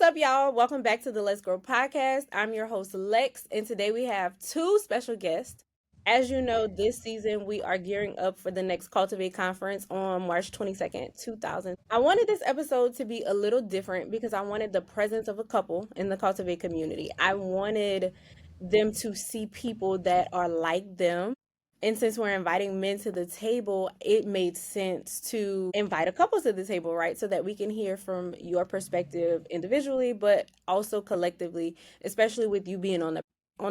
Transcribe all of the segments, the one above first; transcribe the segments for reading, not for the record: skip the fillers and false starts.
up, y'all? Welcome back to the Let's Grow podcast. I'm your host, Lex, and today we have two special guests. As you know, this season we are gearing up for the next Cultivate Conference on March 22nd, 2000. I wanted this episode to be a little different because I wanted the presence of a couple in the Cultivate community. I wanted them to see people that are like them. And since we're inviting men to the table, it made sense to invite a couple to the table, right? So that we can hear from your perspective individually, but also collectively, especially with you being on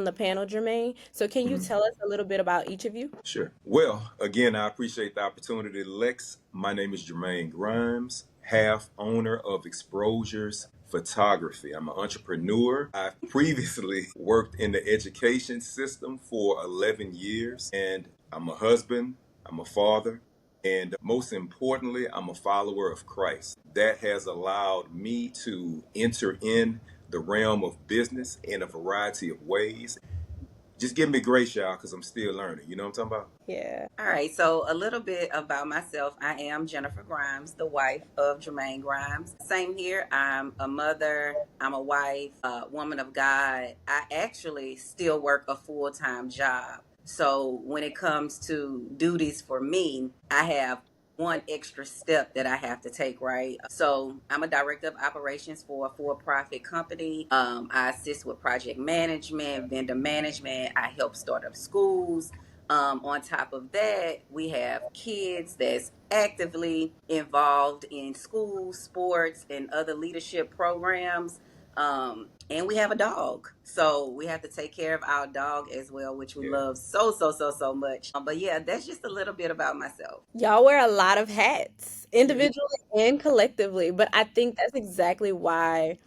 the panel, Germaine. So can you tell us a little bit about each of you? Sure. Well, again, I appreciate the opportunity, Lex. My name is Germaine Grimes, half owner of Exposures Photography. I'm an entrepreneur. I've previously worked in the education system for 11 years, and I'm a husband, I'm a father, and most importantly, I'm a follower of Christ. That has allowed me to enter in the realm of business in a variety of ways. Just give me grace, y'all, because I'm still learning. You know what I'm talking about? Yeah. All right, so a little bit about myself. I am Jennifer Grimes, the wife of Germaine Grimes. Same here. I'm a mother, I'm a wife, a woman of God. I actually still work a full time job. So when it comes to duties for me, I have one extra step that I have to take, right? So I'm a director of operations for a for-profit company. I assist with project management, vendor management. I help start up schools. On top of that, we have kids that's actively involved in school, sports, and other leadership programs. And we have a dog. So we have to take care of our dog as well, which we Yeah. love so much. But yeah, that's just a little bit about myself. Y'all wear a lot of hats, Yeah. individually and collectively, but I think that's exactly why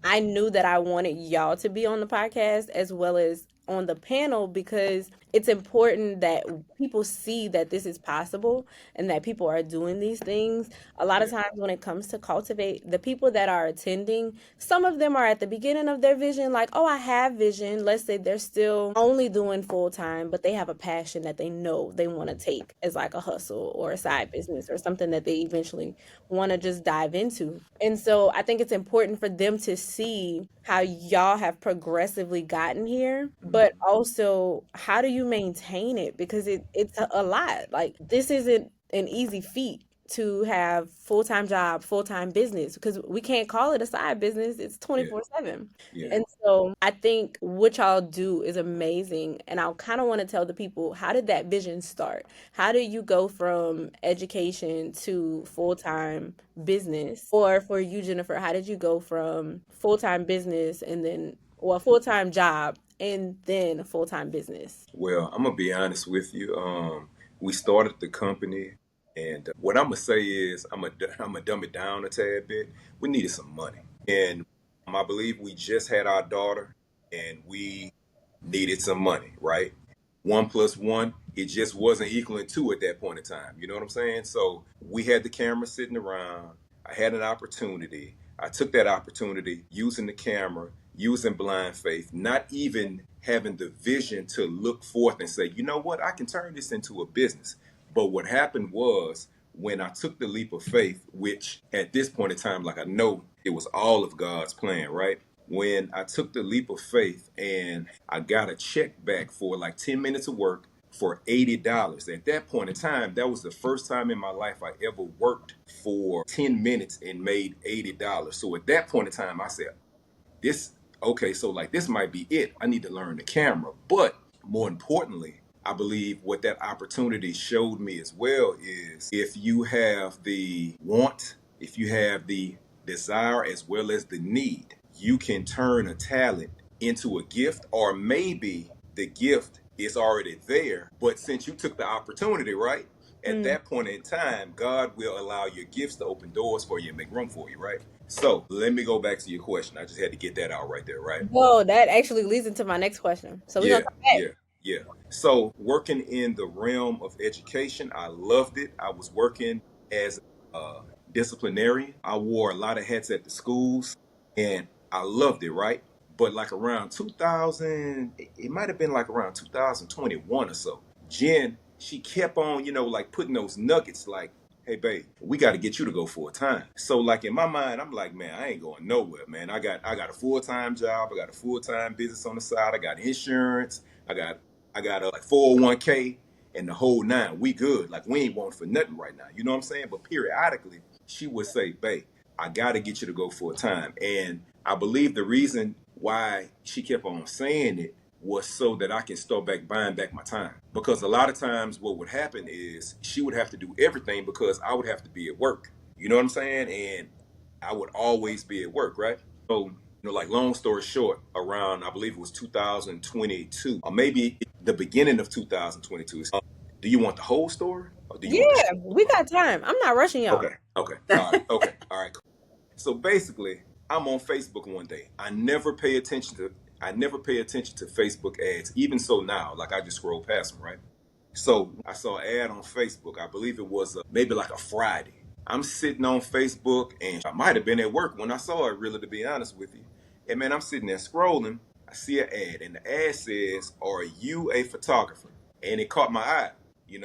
I knew that I wanted y'all to be on the podcast as well as on the panel because it's important that people see that this is possible and that people are doing these things. A lot of Yeah. times when it comes to Cultivate, the people that are attending, some of them are at the beginning of their vision, like, oh, I have vision. Let's say they're still only doing full time, but they have a passion that they know they want to take as like a hustle or a side business or something that they eventually want to just dive into. And so I think it's important for them to see how y'all have progressively gotten here, but Mhm. also how do you maintain it? Because it's a lot. Like this isn't an easy feat to have full-time job, full-time business because we can't call it a side business. It's Yeah. 24/7. Yeah. And so I think what y'all do is amazing. And I kind of want to tell the people, how did that vision start? How did you go from education to full-time business? Or for you, Jennifer, how did you go from full-time business and then, or full-time job and then a full-time business? Well, I'm gonna be honest with you. We started the company, and what I'm gonna say is, I'm gonna dumb it down a tad bit. We needed some money, and I believe we just had our daughter, and we needed some money, right? One plus one, it just wasn't equaling two at that point in time. You know what I'm saying? So we had the camera sitting around. I had an opportunity. I took that opportunity using the camera, using blind faith, not even having the vision to look forth and say, you know what, I can turn this into a business. But what happened was when I took the leap of faith, which at this point in time, like I know it was all of God's plan, right? When I took the leap of faith and I got a check back for like 10 minutes of work for $80. At that point in time, that was the first time in my life I ever worked for 10 minutes and made $80. So at that point in time, I said, this, okay, so like this might be it. I need to learn the camera. But more importantly, I believe what that opportunity showed me as well is if you have the want, if you have the desire as well as the need, you can turn a talent into a gift, or maybe the gift is already there. But since you took the opportunity, right? At Mm. that point in time, God will allow your gifts to open doors for you and make room for you, right? So let me go back to your question. I just had to get that out right there, right? Whoa, that actually leads into my next question. So we're gonna Yeah, come back. yeah, yeah. So working in the realm of education, I loved it. I was working as a disciplinarian. I wore a lot of hats at the schools and I loved it, right? But like around 2000, it might have been like around 2021 or so, Jen, she kept on, like putting those nuggets like, hey babe, we got to get you to go full time. So like in my mind, I'm like, man, I ain't going nowhere, man. I got a full time job, I got a full time business on the side, I got insurance, I got a like 401k and the whole nine. We good. Like we ain't wanting for nothing right now. You know what I'm saying? But periodically, she would say, babe, I got to get you to go full time. And I believe the reason why she kept on saying it was so that I can start back buying back my time. Because a lot of times what would happen is she would have to do everything because I would have to be at work. You know what I'm saying? And I would always be at work, right? So, like long story short, around I believe it was 2022, or maybe the beginning of 2022. Do you want the whole story, or do you want the Yeah, short we part? got time. I'm not rushing y'all. Okay, okay, all right, okay, all right. Cool. So basically, I'm on Facebook one day. I never pay attention to Facebook ads. Even so now, like I just scroll past them, right? So I saw an ad on Facebook. I believe it was maybe like a Friday. I'm sitting on Facebook and I might have been at work when I saw it, really, to be honest with you. And man, I'm sitting there scrolling. I see an ad and the ad says, are you a photographer? And it caught my eye,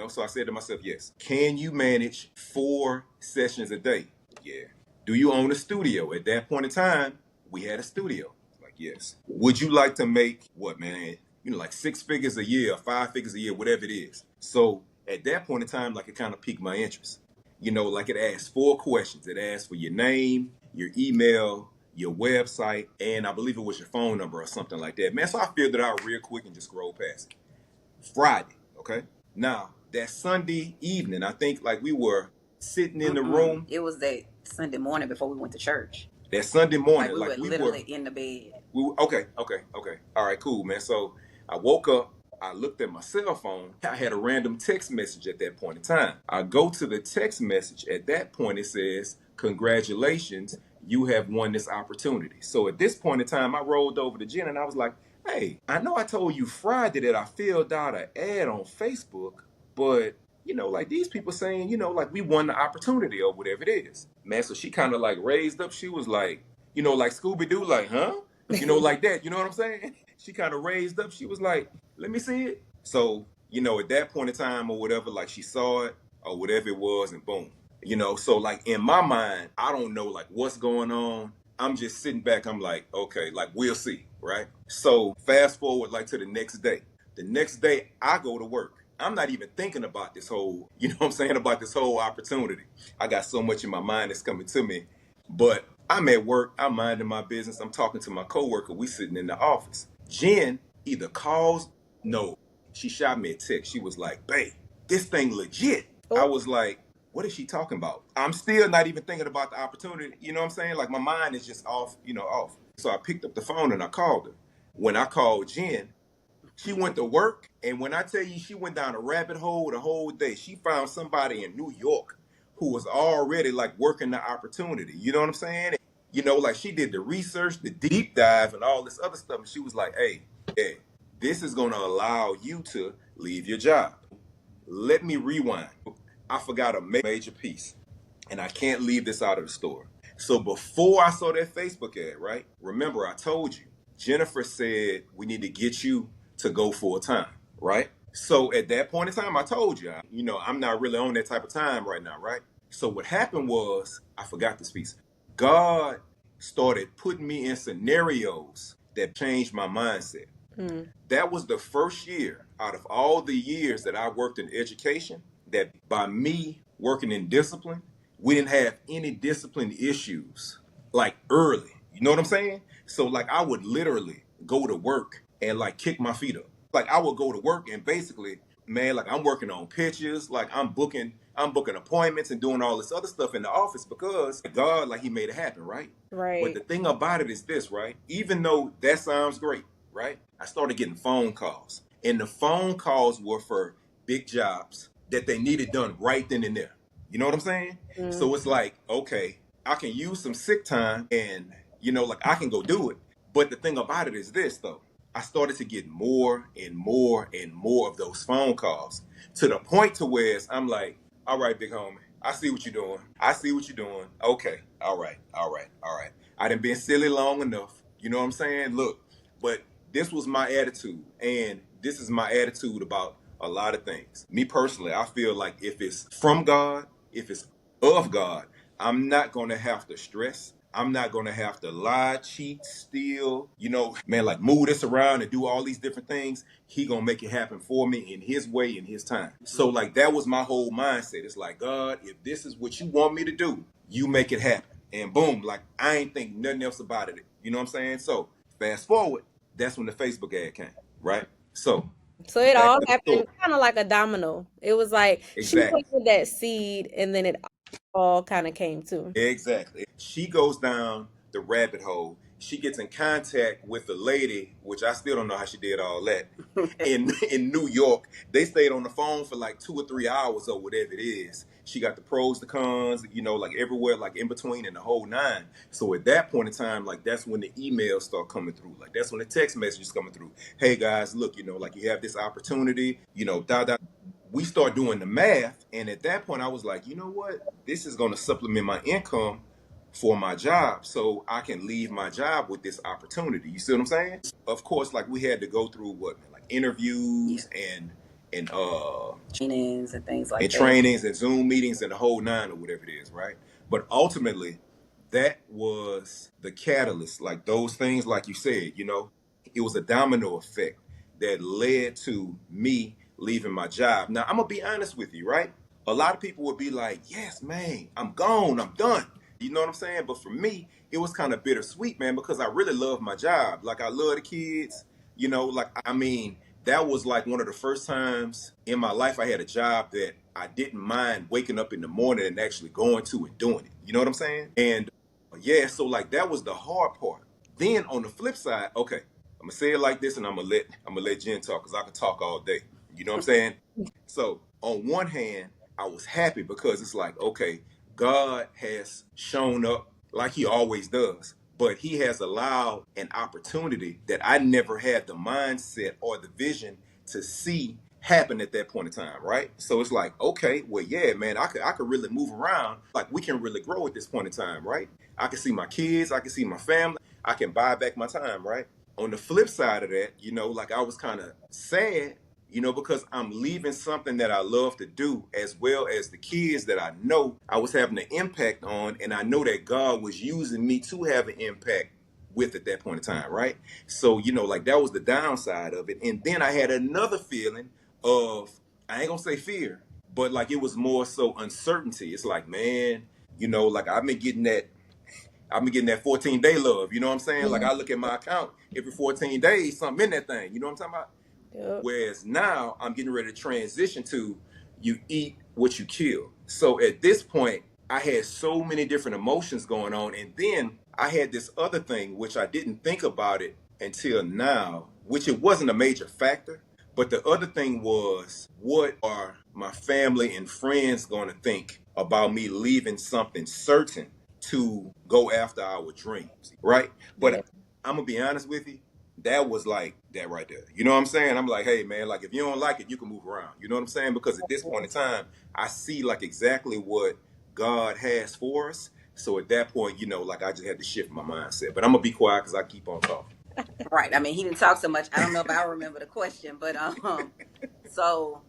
So I said to myself, yes. Can you manage 4 sessions a day? Yeah. Do you own a studio? At that point in time, we had a studio. Like, yes. Would you like to make what, man? Like 6 figures a year, 5 figures a year, whatever it is. So at that point in time, like it kind of piqued my interest. Like it asked 4 questions. It asked for your name, your email, your website, and I believe it was your phone number or something like that. Man, so I filled it out real quick and just scrolled past it. Friday, okay? Now, that Sunday evening, I think like we were sitting in the room. It was that Sunday morning before we went to church. That Sunday Like morning, we like were we were literally in the bed. okay. All right, cool, man. So I woke up, I looked at my cell phone. I had a random text message at that point in time. I go to the text message. At that point, it says, congratulations, you have won this opportunity. So at this point in time, I rolled over to Jen and I was like, hey, I know I told you Friday that I filled out an ad on Facebook, but like these people saying, like we won the opportunity or whatever it is. Man, so she kind of like raised up. She was like, like Scooby Doo, like, huh? Like that. You know what I'm saying? She kind of raised up. She was like, let me see it. So, at that point in time or whatever, like she saw it or whatever it was, and boom. So like in my mind, I don't know like what's going on. I'm just sitting back. I'm like, okay, like we'll see, right? So fast forward like to the next day. The next day, I go to work. I'm not even thinking about this whole, about this whole opportunity. I got so much in my mind that's coming to me. But I'm at work, I'm minding my business, I'm talking to my coworker, we sitting in the office. Jen either calls, no, she shot me a text. She was like, babe, this thing legit. I Oh, was like, what is she talking about? I'm still not even thinking about the opportunity. You know what I'm saying? Like my mind is just off, off. So I picked up the phone and I called her. When I called Jen, she went to work, and when I tell you she went down a rabbit hole the whole day, she found somebody in New York who was already like working the opportunity. You know what I'm saying? Like she did the research, the deep dive, and all this other stuff. And she was like, hey, this is going to allow you to leave your job. Let me rewind. I forgot a major piece, and I can't leave this out of the story. So before I saw that Facebook ad, right? Remember, I told you, Jennifer said we need to get you to go full time, right? So at that point in time, I told you, I'm not really on that type of time right now, right? So what happened was, I forgot this piece. God started putting me in scenarios that changed my mindset. hmm. That was the first year out of all the years that I worked in education that by me working in discipline, we didn't have any discipline issues like early. You know what I'm saying? So like I would literally go to work and like kick my feet up. Like I would go to work and basically, man, like I'm working on pitches, like I'm booking appointments and doing all this other stuff in the office because God, like he made it happen, right? But Right. the thing about it is this, right? Even though that sounds great, right? I started getting phone calls. And the phone calls were for big jobs that they needed done right then and there. You know what I'm saying? Mm. So it's like, okay, I can use some sick time and, like I can go do it. But the thing about it is this, though. I started to get more and more and more of those phone calls to the point to where I'm like, all right, big homie, I see what you're doing. I see what you're doing. Okay, all right. I done been silly long enough. You know what I'm saying? Look, but this was my attitude, and this is my attitude about a lot of things. Me personally, I feel like if it's from God, if it's of God, I'm not going to have to stress. I'm not going to have to lie, cheat, steal, man, like move this around and do all these different things. He going to make it happen for me in his way, in his time. So like that was my whole mindset. It's like, God, if this is what you want me to do, you make it happen. And boom, like I ain't think nothing else about it. You know what I'm saying? So fast forward, that's when the Facebook ad came, right? So So it back all to the story. happened kind of like a domino. It was like she Exactly. planted that seed and then it all kind of came to. Exactly. She goes down the rabbit hole. She gets in contact with a lady, which I still don't know how she did all that, in New York. They stayed on the phone for like 2 or 3 hours or whatever it is. She got the pros, the cons, like everywhere, like in between and the whole nine. So at that point in time, like that's when the emails start coming through. Like that's when the text messages coming through. Hey guys, look, like you have this opportunity, we start doing the math, and at that point I was like, you know what, this is going to supplement my income for my job, so I can leave my job with this opportunity. You see what I'm saying? Of course, like we had to go through like interviews and trainings and things like and that. trainings and Zoom meetings and the whole nine or whatever it is, right? But ultimately, that was the catalyst. Like those things, like you said, it was a domino effect that led to me leaving my job. Now, I'm gonna be honest with you, right? A lot of people would be like, "Yes, man, I'm gone, I'm done." You know what I'm saying? But for me, it was kind of bittersweet, man, because I really love my job. Like I love the kids. Like I mean, that was like one of the first times in my life I had a job that I didn't mind waking up in the morning and actually going to and doing it. You know what I'm saying? And yeah, so like that was the hard part. Then on the flip side, okay, I'm gonna say it like this, and I'm gonna let Jen talk because I can talk all day. You know what I'm saying? So on one hand, I was happy because it's like, okay, God has shown up like he always does, but he has allowed an opportunity that I never had the mindset or the vision to see happen at that point in time, right? So it's like, okay, well, yeah, man, I could really move around. Like we can really grow at this point in time, right? I can see my kids, I can see my family, I can buy back my time, right? On the flip side of that, like I was kind of sad, because I'm leaving something that I love to do, as well as the kids that I know I was having an impact on, and I know that God was using me to have an impact with at that point in time, right? So, like that was the downside of it. And then I had another feeling of, I ain't gonna say fear, but like it was more so uncertainty. It's like, man, like I've been getting that 14-day love. You know what I'm saying? Like I look at my account every 14 days, something in that thing. You know what I'm talking about? Yep. Whereas now I'm getting ready to transition to you eat what you kill. So at this point, I had so many different emotions going on. And then I had this other thing, which I didn't think about it until now, which it wasn't a major factor. But the other thing was, what are my family and friends going to think about me leaving something certain to go after our dreams, right? Yeah. But I'm going to be honest with you, that was like that right there. You know what I'm saying? I'm like, hey man, like if you don't like it, you can move around. You know what I'm saying? Because at this point in time, I see like exactly what God has for us. So at that point, like I just had to shift my mindset. But I'm gonna be quiet because I keep on talking. Right. I mean, he didn't talk so much. I don't know if I remember the question, but so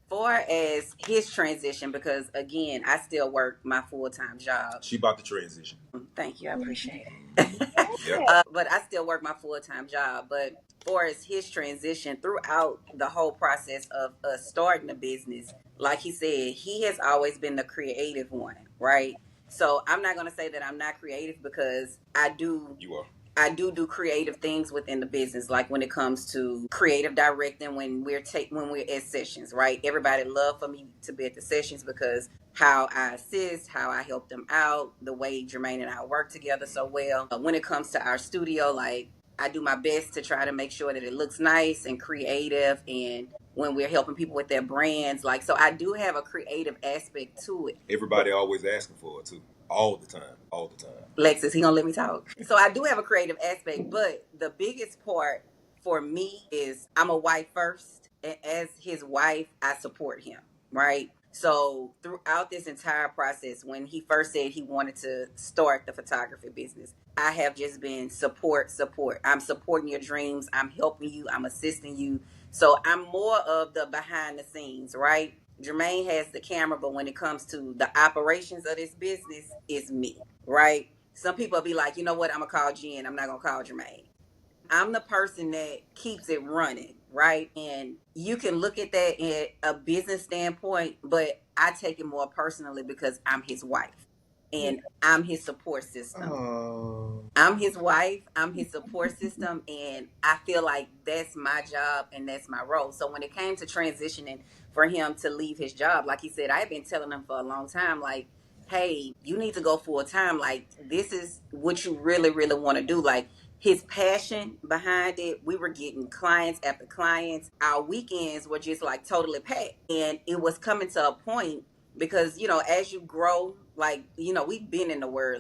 far as his transition, because again, I still work my full time job. She about to transition. Thank you, I appreciate Mm-hmm. it. Yep. But I still work my full time job. But far as his transition throughout the whole process of us starting the business, like he said, he has always been the creative one, right? So I'm not gonna say that I'm not creative because You are. I do creative things within the business, like when it comes to creative directing when we're at sessions, right? Everybody love for me to be at the sessions because how I assist, how I help them out, the way Germaine and I work together so well. When it comes to our studio, like I do my best to try to make sure that it looks nice and creative, and when we're helping people with their brands, like so I do have a creative aspect to it. Everybody always asking for it too. All the time. All the time. Lex, is he gonna let me talk? So I do have a creative aspect, but the biggest part for me is I'm a wife first. And as his wife, I support him, right? So throughout this entire process, when he first said he wanted to start the photography business, I have just been support, support. I'm supporting your dreams. I'm helping you. I'm assisting you. So I'm more of the behind the scenes, right? Germaine has the camera, but when it comes to the operations of this business, it's me, right? Some people be like, you know what, I'm gonna call Jen, I'm not gonna call Germaine. I'm the person that keeps it running, right? And you can look at that at a business standpoint, but I take it more personally because I'm his wife and I'm his support system. Oh. I'm his wife, I'm his support system, and I feel like that's my job and that's my role. So when it came to transitioning for him to leave his job, like he said, I've been telling him for a long time, like, hey, you need to go full time. Like, this is what you really, really want to do. Like, his passion behind it, we were getting clients after clients. Our weekends were just like totally packed. And it was coming to a point because, as you grow, like, we've been in the word,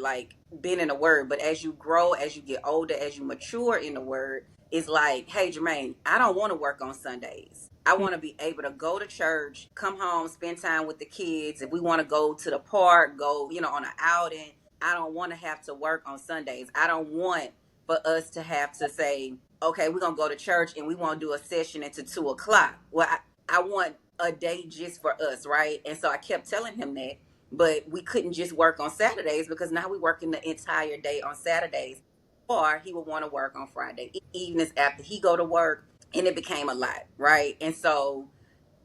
but as you grow, as you get older, as you mature in the word, it's like, hey, Germaine, I don't want to work on Sundays. I want to be able to go to church, come home, spend time with the kids. If we want to go to the park, go, on an outing, I don't want to have to work on Sundays. I don't want for us to have to say, okay, we're going to go to church and we want to do a session until 2 o'clock. Well, I want a day just for us, right? And so I kept telling him that, but we couldn't just work on Saturdays because now we're working the entire day on Saturdays. Or he would want to work on Friday evenings after he go to work, and it became a lot, right? And so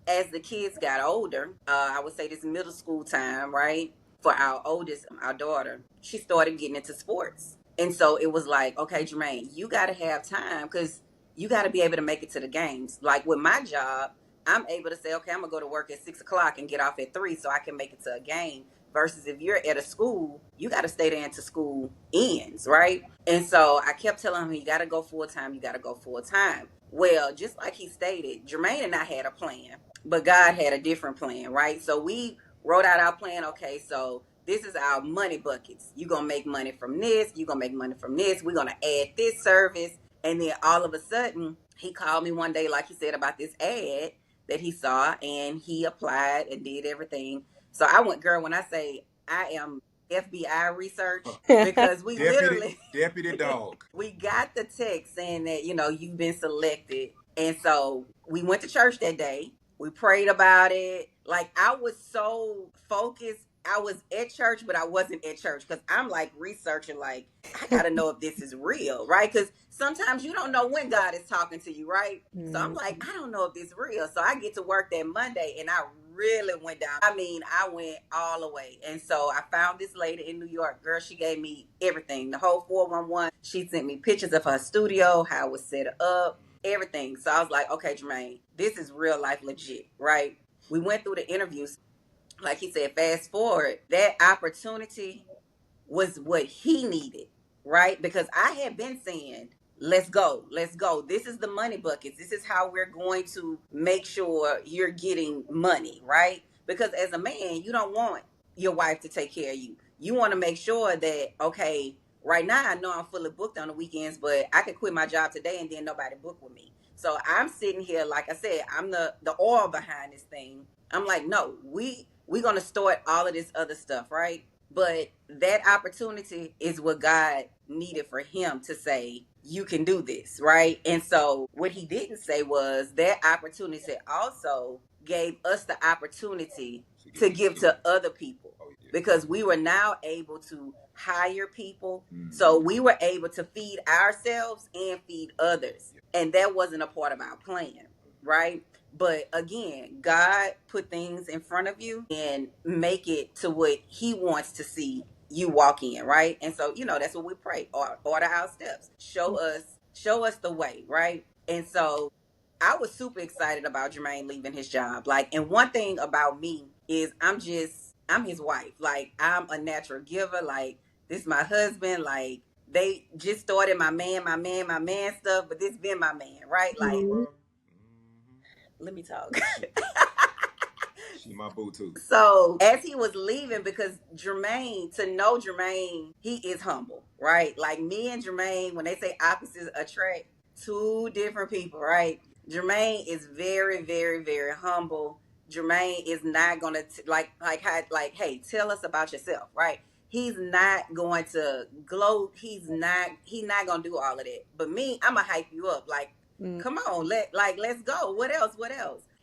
as the kids got older, I would say this middle school time, right? For our oldest, our daughter, she started getting into sports. And so it was like, okay, Germaine, you got to have time because you got to be able to make it to the games. Like with my job, I'm able to say, okay, I'm going to go to work at 6 o'clock and get off at 3 so I can make it to a game. Versus if you're at a school, you got to stay there until school ends, right? And so I kept telling him, you got to go full time. You got to go full time. Well, just like he stated, Germaine and I had a plan, but God had a different plan, right? So we wrote out our plan. Okay, so this is our money buckets. You're going to make money from this. You're going to make money from this. We're going to add this service. And then all of a sudden, he called me one day, like he said, about this ad that he saw, and he applied and did everything. So I went, girl, when I say I am FBI research, because we literally Deputy dog. we got the text saying that you've been selected, and so we went to church that day. We prayed about it. Like I was so focused. I was at church, but I wasn't at church because I'm like researching. Like I gotta know if this is real, right? Because sometimes you don't know when God is talking to you, right? So I'm like, I don't know if this is real. So I get to work that Monday, and I really went down. I mean, I went all the way. And so I found this lady in New York. Girl, she gave me everything, the whole 411. She sent me pictures of her studio, how it was set up, everything. So I was like, okay, Germaine, this is real life legit, right? We went through the interviews. Like he said, fast forward, that opportunity was what he needed, right? Because I had been saying, let's go, let's go. This is the money buckets. This is how we're going to make sure you're getting money, right? Because as a man, you don't want your wife to take care of you. You want to make sure that, okay, right now I know I'm fully booked on the weekends, but I could quit my job today and then nobody book with me. So I'm sitting here, like I said, I'm the oil behind this thing. I'm like, no, we gonna start all of this other stuff, right? But that opportunity is what God needed for him to say, you can do this, right? And so what he didn't say was that opportunity also gave us the opportunity to give to other people, because we were now able to hire people. So we were able to feed ourselves and feed others. And that wasn't a part of our plan, right? But again, God put things in front of you and make it to what he wants to see you walk in, right? And so, that's what we pray. Order our steps. Show us the way, right? And so I was super excited about Germaine leaving his job. Like, and one thing about me is I'm his wife. Like, I'm a natural giver. Like, this is my husband. Like, they just started my man stuff, but this been my man, right? Like, let me talk. She my boo too. So as he was leaving, because Germaine, to know Germaine, he is humble, right? Like me and Germaine, when they say opposites attract, two different people, right? Germaine is very, very, very humble. Germaine is not gonna hey, tell us about yourself, right? He's not going to gloat. He's not gonna do all of that. But me, I'm gonna hype you up. Like, come on, let's go. What else?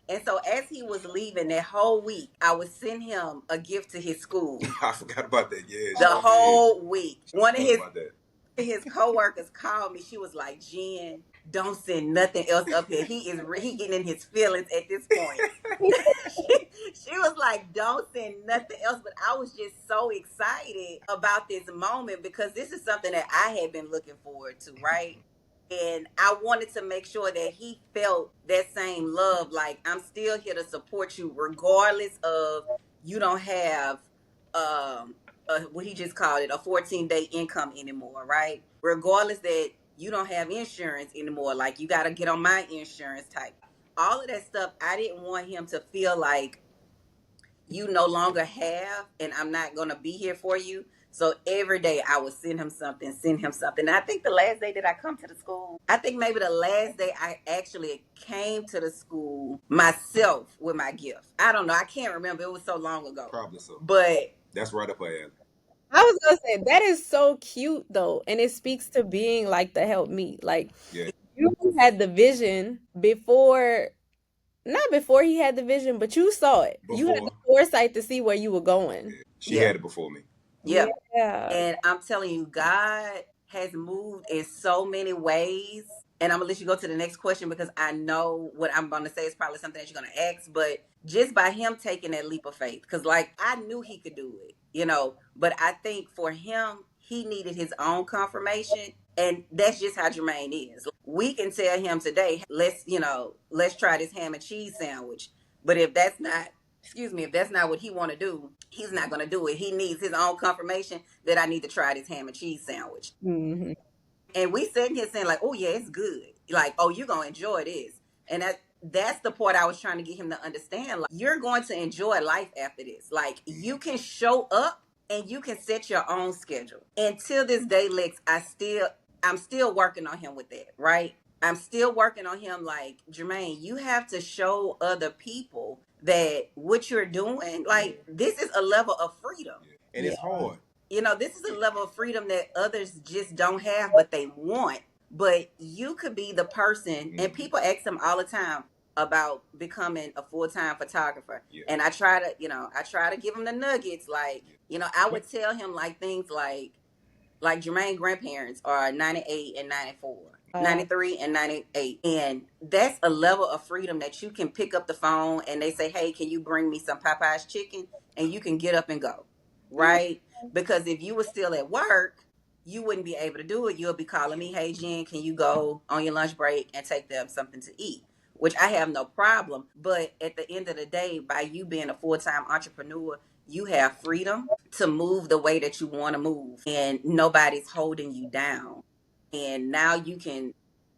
And so as he was leaving that whole week, I would send him a gift to his school. I forgot about that. Yeah, the whole week. One of that. his coworkers called me. She was like, "Jen, don't send nothing else up here. He getting in his feelings at this point." she was like, "Don't send nothing else." But I was just so excited about this moment because this is something that I had been looking forward to, right? And I wanted to make sure that he felt that same love. Like, I'm still here to support you, regardless of you don't have what he just called it, a 14-day income anymore, right? Regardless that you don't have insurance anymore, like you got to get on my insurance type. All of that stuff, I didn't want him to feel like you no longer have, and I'm not going to be here for you. So every day I would send him something, send him something. And I think the last day did I come to the school? I think maybe the last day I actually came to the school myself with my gift. I don't know. I can't remember. It was so long ago. Probably so. But That's right up her alley. I was gonna say that is so cute though, and it speaks to being like the help me. Like Yeah. you had the vision before, not before he had the vision, but you saw it. You had the Before. foresight to see where you were going. Yeah. She Yeah. had it before me. Yeah. Yeah. And I'm telling you, God has moved in so many ways. And I'm gonna let you go to the next question because I know what I'm gonna say is probably something that you're gonna ask. But just by him taking that leap of faith, because like I knew he could do it, but I think for him, he needed his own confirmation. And that's just how Germaine is. We can tell him today, let's try this ham and cheese sandwich. But if that's not, if that's not what he want to do, he's not going to do it. He needs his own confirmation that I need to try this ham and cheese sandwich. Hmm. And we sitting here saying like, oh yeah, it's good. Like, oh, you're going to enjoy this. And that's the part I was trying to get him to understand. Like, you're going to enjoy life after this. Like, you can show up and you can set your own schedule. Until this day, Lex, I'm still working on him with that, right? I'm still working on him like, Germaine, you have to show other people that what you're doing, like, this is a level of freedom. And it's hard. This is a level of freedom that others just don't have, but they want. But you could be the person, and people ask him all the time about becoming a full-time photographer. Yeah. And I try to give him the nuggets. Like, I would tell him like things like Germaine grandparents are 98 and 94. 93 and 98. And that's a level of freedom that you can pick up the phone and they say, hey, can you bring me some Popeye's chicken? And you can get up and go, right? Because if you were still at work, you wouldn't be able to do it. You'll be calling me, hey, Jen, can you go on your lunch break and take them something to eat? Which I have no problem. But at the end of the day, by you being a full-time entrepreneur, you have freedom to move the way that you want to move. And nobody's holding you down. And now you can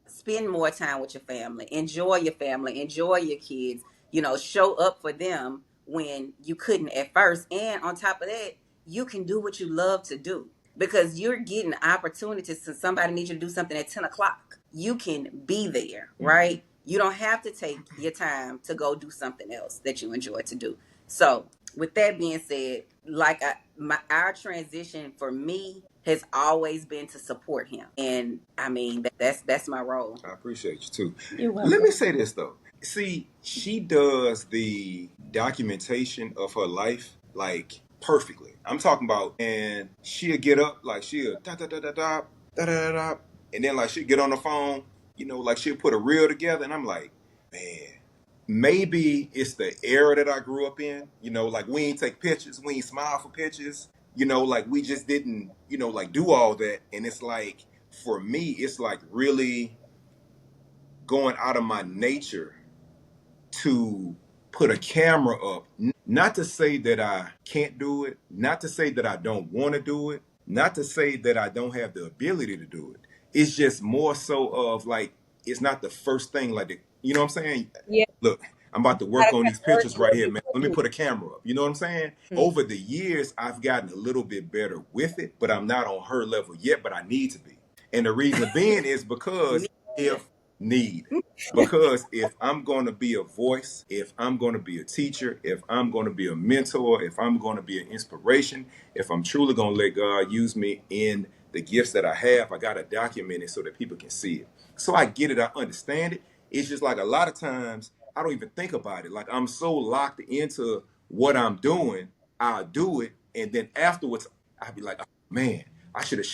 spend more time with your family, enjoy your kids, show up for them when you couldn't at first. And on top of that, you can do what you love to do because you're getting opportunities. So somebody needs you to do something at 10 o'clock. You can be there, right? You don't have to take your time to go do something else that you enjoy to do. So with that being said, like our transition for me has always been to support him. And I mean, that's my role. I appreciate you too. You're welcome. Let me say this though. See, she does the documentation of her life like perfectly. I'm talking about, and she'll get up, like she'll da da da da da da da da, and then like she'll get on the phone, like she'll put a reel together, and I'm like, man, maybe it's the era that I grew up in. Like we ain't take pictures, we ain't smile for pictures. Like we just didn't, like do all that. And it's like, for me, it's like really going out of my nature to put a camera up. Not to say that I can't do it, not to say that I don't want to do it, not to say that I don't have the ability to do it. It's just more so of like, it's not the first thing, like, you know what I'm saying? Yeah. Look, I'm about to work on these pictures right here, man. Let me put a camera up. You know what I'm saying? Mm-hmm. Over the years, I've gotten a little bit better with it, but I'm not on her level yet, but I need to be. And the reason being is because if I'm going to be a voice, if I'm going to be a teacher, if I'm going to be a mentor, if I'm going to be an inspiration, if I'm truly going to let God use me in the gifts that I have, I got to document it so that people can see it. So I get it. I understand it. It's just like a lot of times I don't even think about it. Like I'm so locked into what I'm doing, I'll do it, and then afterwards I'll be like, oh, man, I should have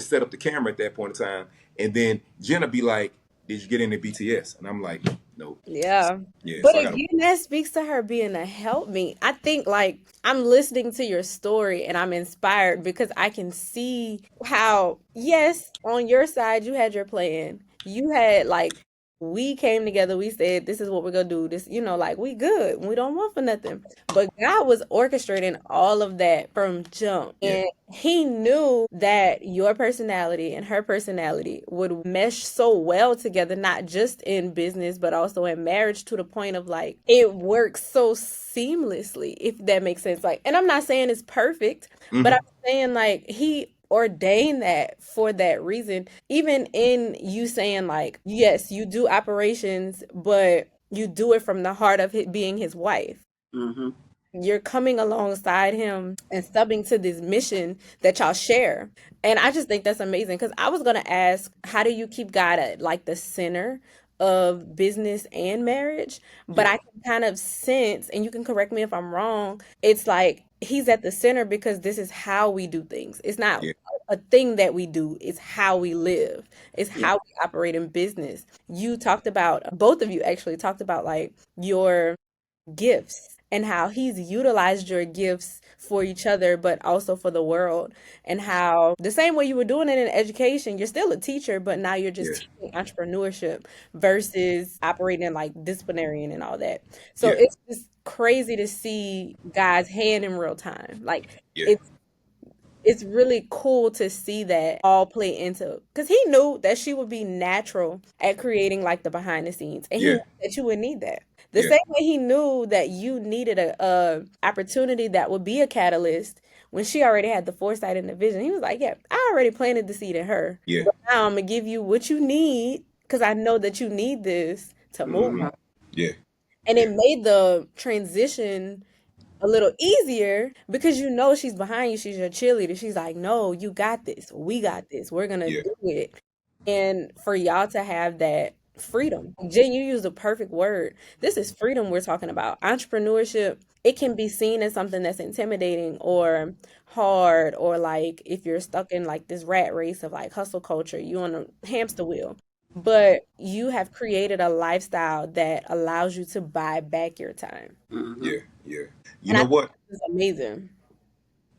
set up the camera at that point in time. And then Jenna be like, did you get into BTS? And I'm like, no. Yeah. Yeah, But so I gotta. again, that speaks to her being a help me. I think like I'm listening to your story and I'm inspired because I can see how, yes, on your side you had your plan. You had like we came together, we said this is what we're gonna do. This, like we good. We don't want for nothing. But God was orchestrating all of that from jump. Yeah, And he knew that your personality and her personality would mesh so well together, not just in business, but also in marriage to the point of like it works so seamlessly, if that makes sense. Like, and I'm not saying it's perfect, but I'm hmm, saying like he ordained that for that reason. Even in you saying like, yes, you do operations, but you do it from the heart of it being his wife. Mm-hmm. You're coming alongside him and subbing to this mission that y'all share. And I just think that's amazing because I was going to ask, how do you keep God at like the center of business and marriage? But yeah, I can kind of sense, and you can correct me if I'm wrong, it's like he's at the center because this is how we do things. It's not yeah, a thing that we do, it's how we live, it's Yeah. how we operate in business. You talked about, both of you actually talked about like your gifts and how he's utilized your gifts for each other but also for the world, and how the same way you were doing it in education, you're still a teacher but now you're just yeah, teaching entrepreneurship versus operating like disciplinarian and all that. So yeah, it's just crazy to see God's hand in real time. Like yeah, it's really cool to see that all play into, because he knew that she would be natural at creating like the behind the scenes, and he yeah, knew that you would need that the yeah, same way he knew that you needed a opportunity that would be a catalyst. When she already had the foresight and the vision, he was like, yeah, I already planted the seed in her, yeah, but now I'm gonna give you what you need because I know that you need this to move. hmm, yeah, And yeah, it made the transition a little easier because you know she's behind you. She's your cheerleader. She's like, no, you got this. We got this. We're gonna yeah, do it. And for y'all to have that freedom, Jen, you used the perfect word. This is freedom we're talking about. Entrepreneurship, it can be seen as something that's intimidating or hard, or like if you're stuck in like this rat race of like hustle culture, you on a hamster wheel. But you have created a lifestyle that allows you to buy back your time. Mm-hmm. yeah, yeah. You And I know think what? this is amazing.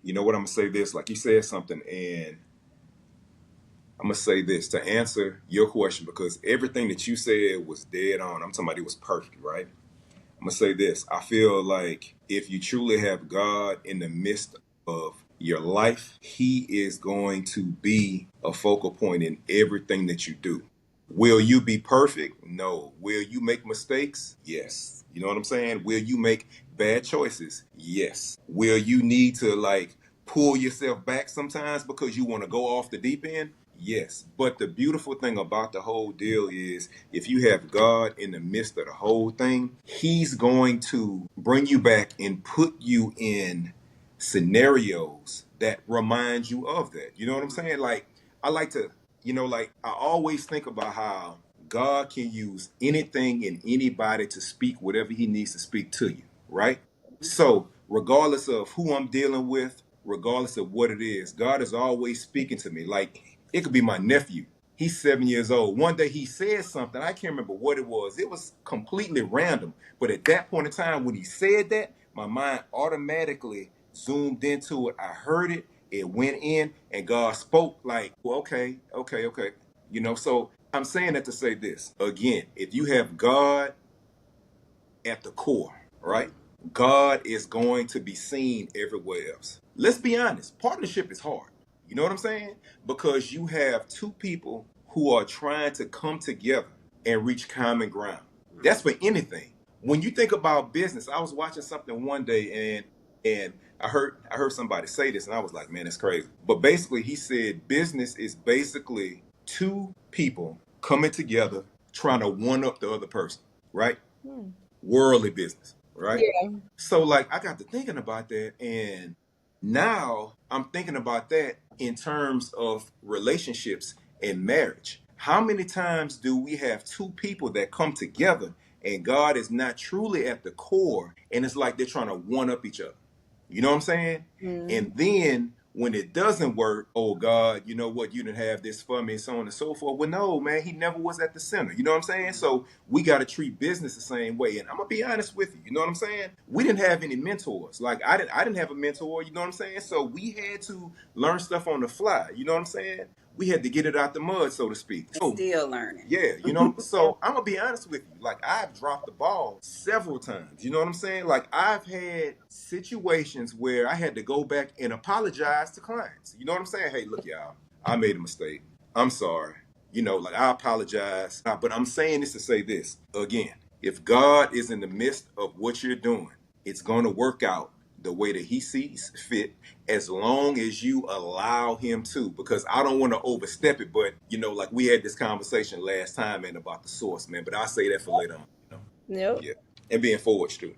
You know what? I'm gonna say this. Like you said something, and I'm gonna say this to answer your question because everything that you said was dead on. I'm talking about it was perfect, right? I'm gonna say this. I feel like if you truly have God in the midst of your life, He is going to be a focal point in everything that you do. Will you be perfect? No. Will you make mistakes? Yes. You know what I'm saying? Will you make bad choices? Yes. Will you need to like pull yourself back sometimes because you want to go off the deep end? Yes. But the beautiful thing about the whole deal is if you have God in the midst of the whole thing, He's going to bring you back and put you in scenarios that remind you of that. You know what I'm saying? Like, I like to, like, I always think about how God can use anything and anybody to speak whatever He needs to speak to you, right? So, regardless of who I'm dealing with, regardless of what it is, God is always speaking to me. Like, it could be my nephew. He's 7 years old. One day he said something. I can't remember what it was. It was completely random. But at that point in time, when he said that, my mind automatically zoomed into it. I heard it. It went in, and God spoke like, well, okay, okay, okay. So I'm saying that to say this. Again, if you have God at the core, right? God is going to be seen everywhere else. Let's be honest, partnership is hard. You know what I'm saying? Because you have two people who are trying to come together and reach common ground. That's for anything. When you think about business, I was watching something one day and I heard somebody say this and I was like, man, it's crazy. But basically he said business is basically two people coming together trying to one up the other person, right? Hmm. Worldly business, right? Yeah. So like I got to thinking about that and now I'm thinking about that in terms of relationships and marriage. How many times do we have two people that come together and God is not truly at the core, and it's like they're trying to one up each other. You know what I'm saying? Mm. And then when it doesn't work, oh God, you know what, you didn't have this for me, so on and so forth. Well, no, man, he never was at the center. You know what I'm saying? So we got to treat business the same way. And I'm gonna be honest with you. You know what I'm saying? We didn't have any mentors. Like I didn't have a mentor. You know what I'm saying? So we had to learn stuff on the fly. You know what I'm saying? We had to get it out the mud, so to speak. So Still learning. yeah, you know, so I'm gonna be honest with you. Like I've dropped the ball several times. You know what I'm saying? Like I've had situations where I had to go back and apologize to clients. You know what I'm saying? Hey, look, y'all, I made a mistake. I'm sorry. You know, like I apologize. But I'm saying this to say this again. If God is in the midst of what you're doing, it's gonna work out the way that he sees fit, as long as you allow him to, because I don't want to overstep it. But you know, like we had this conversation last time, man, about the source, man, but I'll say that for later on, you know. Yep. Yeah, and being forged too.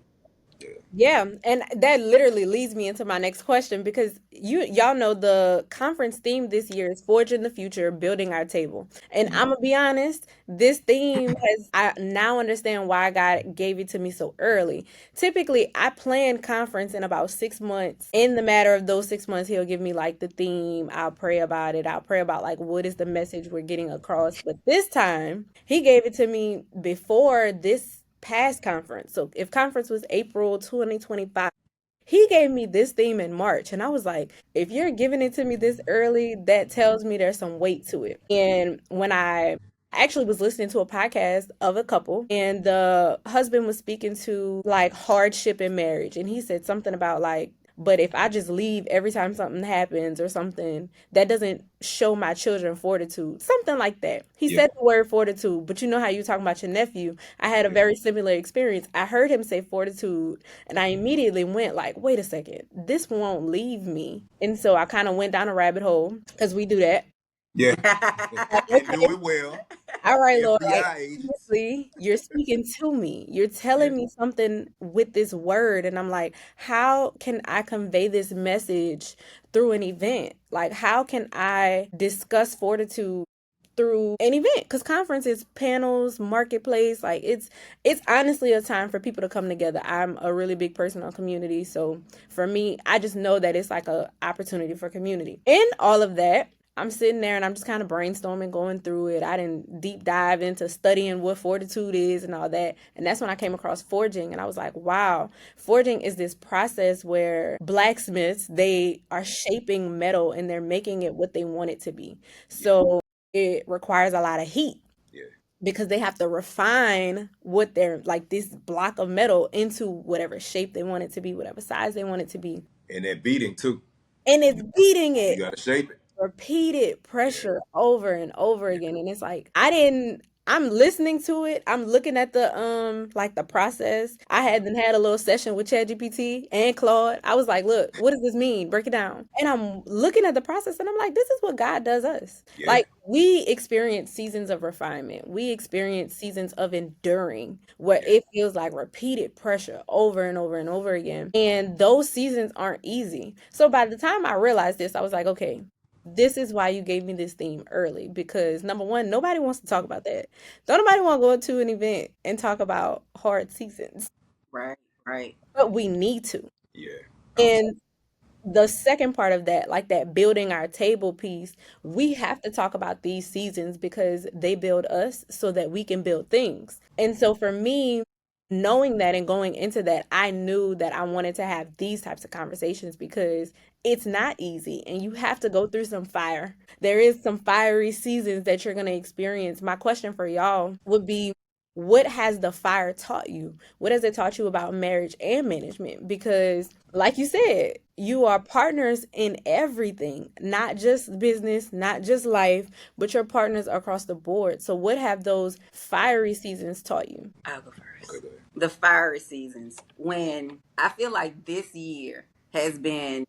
Yeah. Yeah, and that literally leads me into my next question because y'all know the conference theme this year is Forging the Future, Building Our Table. And Mm. I'm gonna be honest, this theme has I now understand why God gave it to me so early. Typically, I plan conference in about 6 months. In the matter of those 6 months, he'll give me like the theme. I'll pray about it. I'll pray about like what is the message we're getting across. But this time, he gave it to me before this past conference. So if conference was April 2025, he gave me this theme in March. And I was like, if you're giving it to me this early, that tells me there's some weight to it. And when I actually was listening to a podcast of a couple, and the husband was speaking to like hardship in marriage. And he said something about like, but if I just leave every time something happens or something, that doesn't show my children fortitude. Something like that. He Yeah, said the word fortitude, but you know how you talking about your nephew. I had a yeah, very similar experience. I heard him say fortitude, and I immediately went like, wait a second, this won't leave me. And so I kind of went down a rabbit hole because we do that. yeah. Like, And do okay, it well. all right, Lord, like FBI agents. obviously you're speaking to me. You're Yeah, telling me something with this word, and I'm like, how can I convey this message through an event? Like, how can I discuss fortitude through an event? Because conferences, panels, marketplace, like it's honestly a time for people to come together. I'm a really big person on community, so for me, I just know that it's like a opportunity for community. In all of that, I'm sitting there and I'm just kind of brainstorming, going through it. I didn't deep dive into studying what fortitude is and all that. And that's when I came across forging and I was like, wow, forging is this process where blacksmiths, they are shaping metal and they're making it what they want it to be. yeah, So it requires a lot of heat yeah, because they have to refine what they're like this block of metal into whatever shape they want it to be, whatever size they want it to be. and that beating too. And You it's beating you it got to shape it. repeated Yeah, pressure over and over yeah, again, and it's like I'm listening to it, I'm looking at the like the process. I had then had a little session with ChatGPT and Claude. I was like, look, what does this mean, break it down. And I'm looking at the process and I'm like, this is what God does us. yeah, Like we experience seasons of refinement, we experience seasons of enduring where yeah, it feels like repeated pressure over and over and over again, and those seasons aren't easy. So by the time I realized this, I was like, okay, this is why you gave me this theme early, because number one, nobody wants to talk about that. Don't nobody want to go to an event and talk about hard seasons, Right, right. but we need to. yeah. And the second part of that, like that building our table piece, we have to talk about these seasons because they build us so that we can build things. And so for me, knowing that and going into that, I knew that I wanted to have these types of conversations because it's not easy and you have to go through some fire. There is some fiery seasons that you're going to experience. My question for y'all would be, what has the fire taught you? What has it taught you about marriage and management? Because, like you said, you are partners in everything, not just business, not just life, but you're partners across the board. So, what have those fiery seasons taught you? I'll go Okay, first. go ahead. The fiery seasons, when I feel like this year has been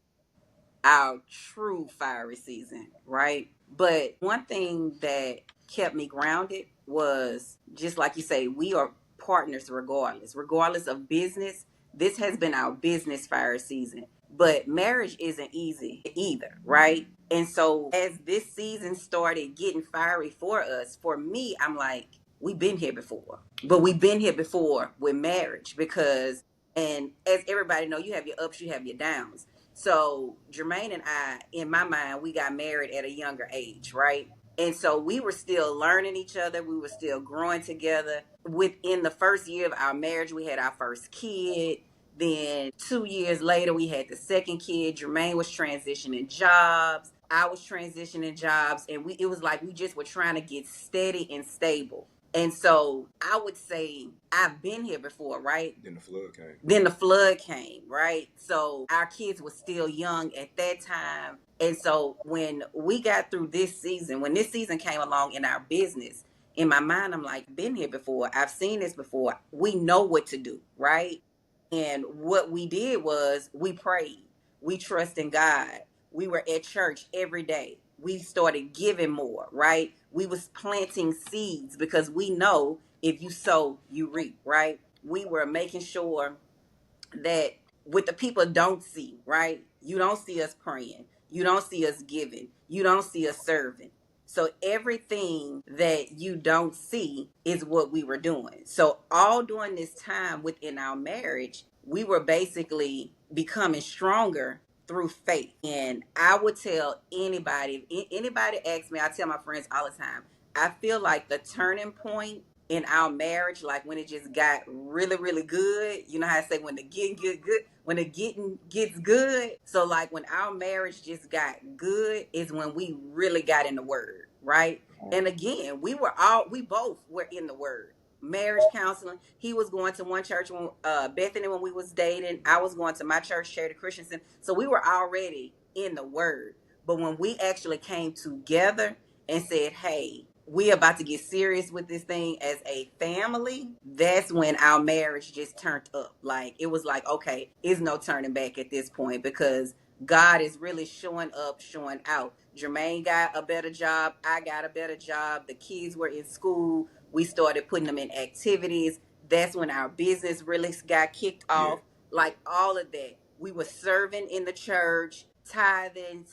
our true fiery season, right? But one thing that kept me grounded was just like you say, we are partners regardless of business. This has been our business fire season, but marriage isn't easy either, right? And so as this season started getting fiery for us, for me, I'm like, we've been here before. But we've been here before with marriage because, and as everybody know, you have your ups, you have your downs. So Germaine and I, in my mind, we got married at a younger age, right? And so we were still learning each other. We were still growing together. Within the first year of our marriage, we had our first kid. Then 2 years later, we had the second kid. Germaine was transitioning jobs. I was transitioning jobs. And it was like we just were trying to get steady and stable. And so I would say I've been here before, right? Then the flood came, right? So our kids were still young at that time. And so when we got through this season, when this season came along in our business, in my mind, I'm like, been here before. I've seen this before. We know what to do, right? And what we did was we prayed. We trust in God. We were at church every day. We started giving more, right? We was planting seeds because we know if you sow, you reap, right? We were making sure that what the people don't see, right? You don't see us praying. You don't see us giving. You don't see us serving. So everything that you don't see is what we were doing. So all during this time within our marriage, we were basically becoming stronger through faith. And I would tell anybody, if anybody asks me, I tell my friends all the time, I feel like the turning point in our marriage, like when it just got really, really good. You know how I say when the getting good, when the getting gets good. So like when our marriage just got good is when we really got in the word, right? And again, we both were in the word. Marriage counseling. He was going to one church when Bethany when we was dating. I was going to my church, Charity Christensen. So we were already in the word. But when we actually came together and said, hey, we about to get serious with this thing as a family, that's when our marriage just turned up. Like it was like, okay, there's no turning back at this point because God is really showing up, showing out. Germaine got a better job. I got a better job. The kids were in school. We started putting them in activities. That's when our business really got kicked off. Like all of that. We were serving in the church, tithing,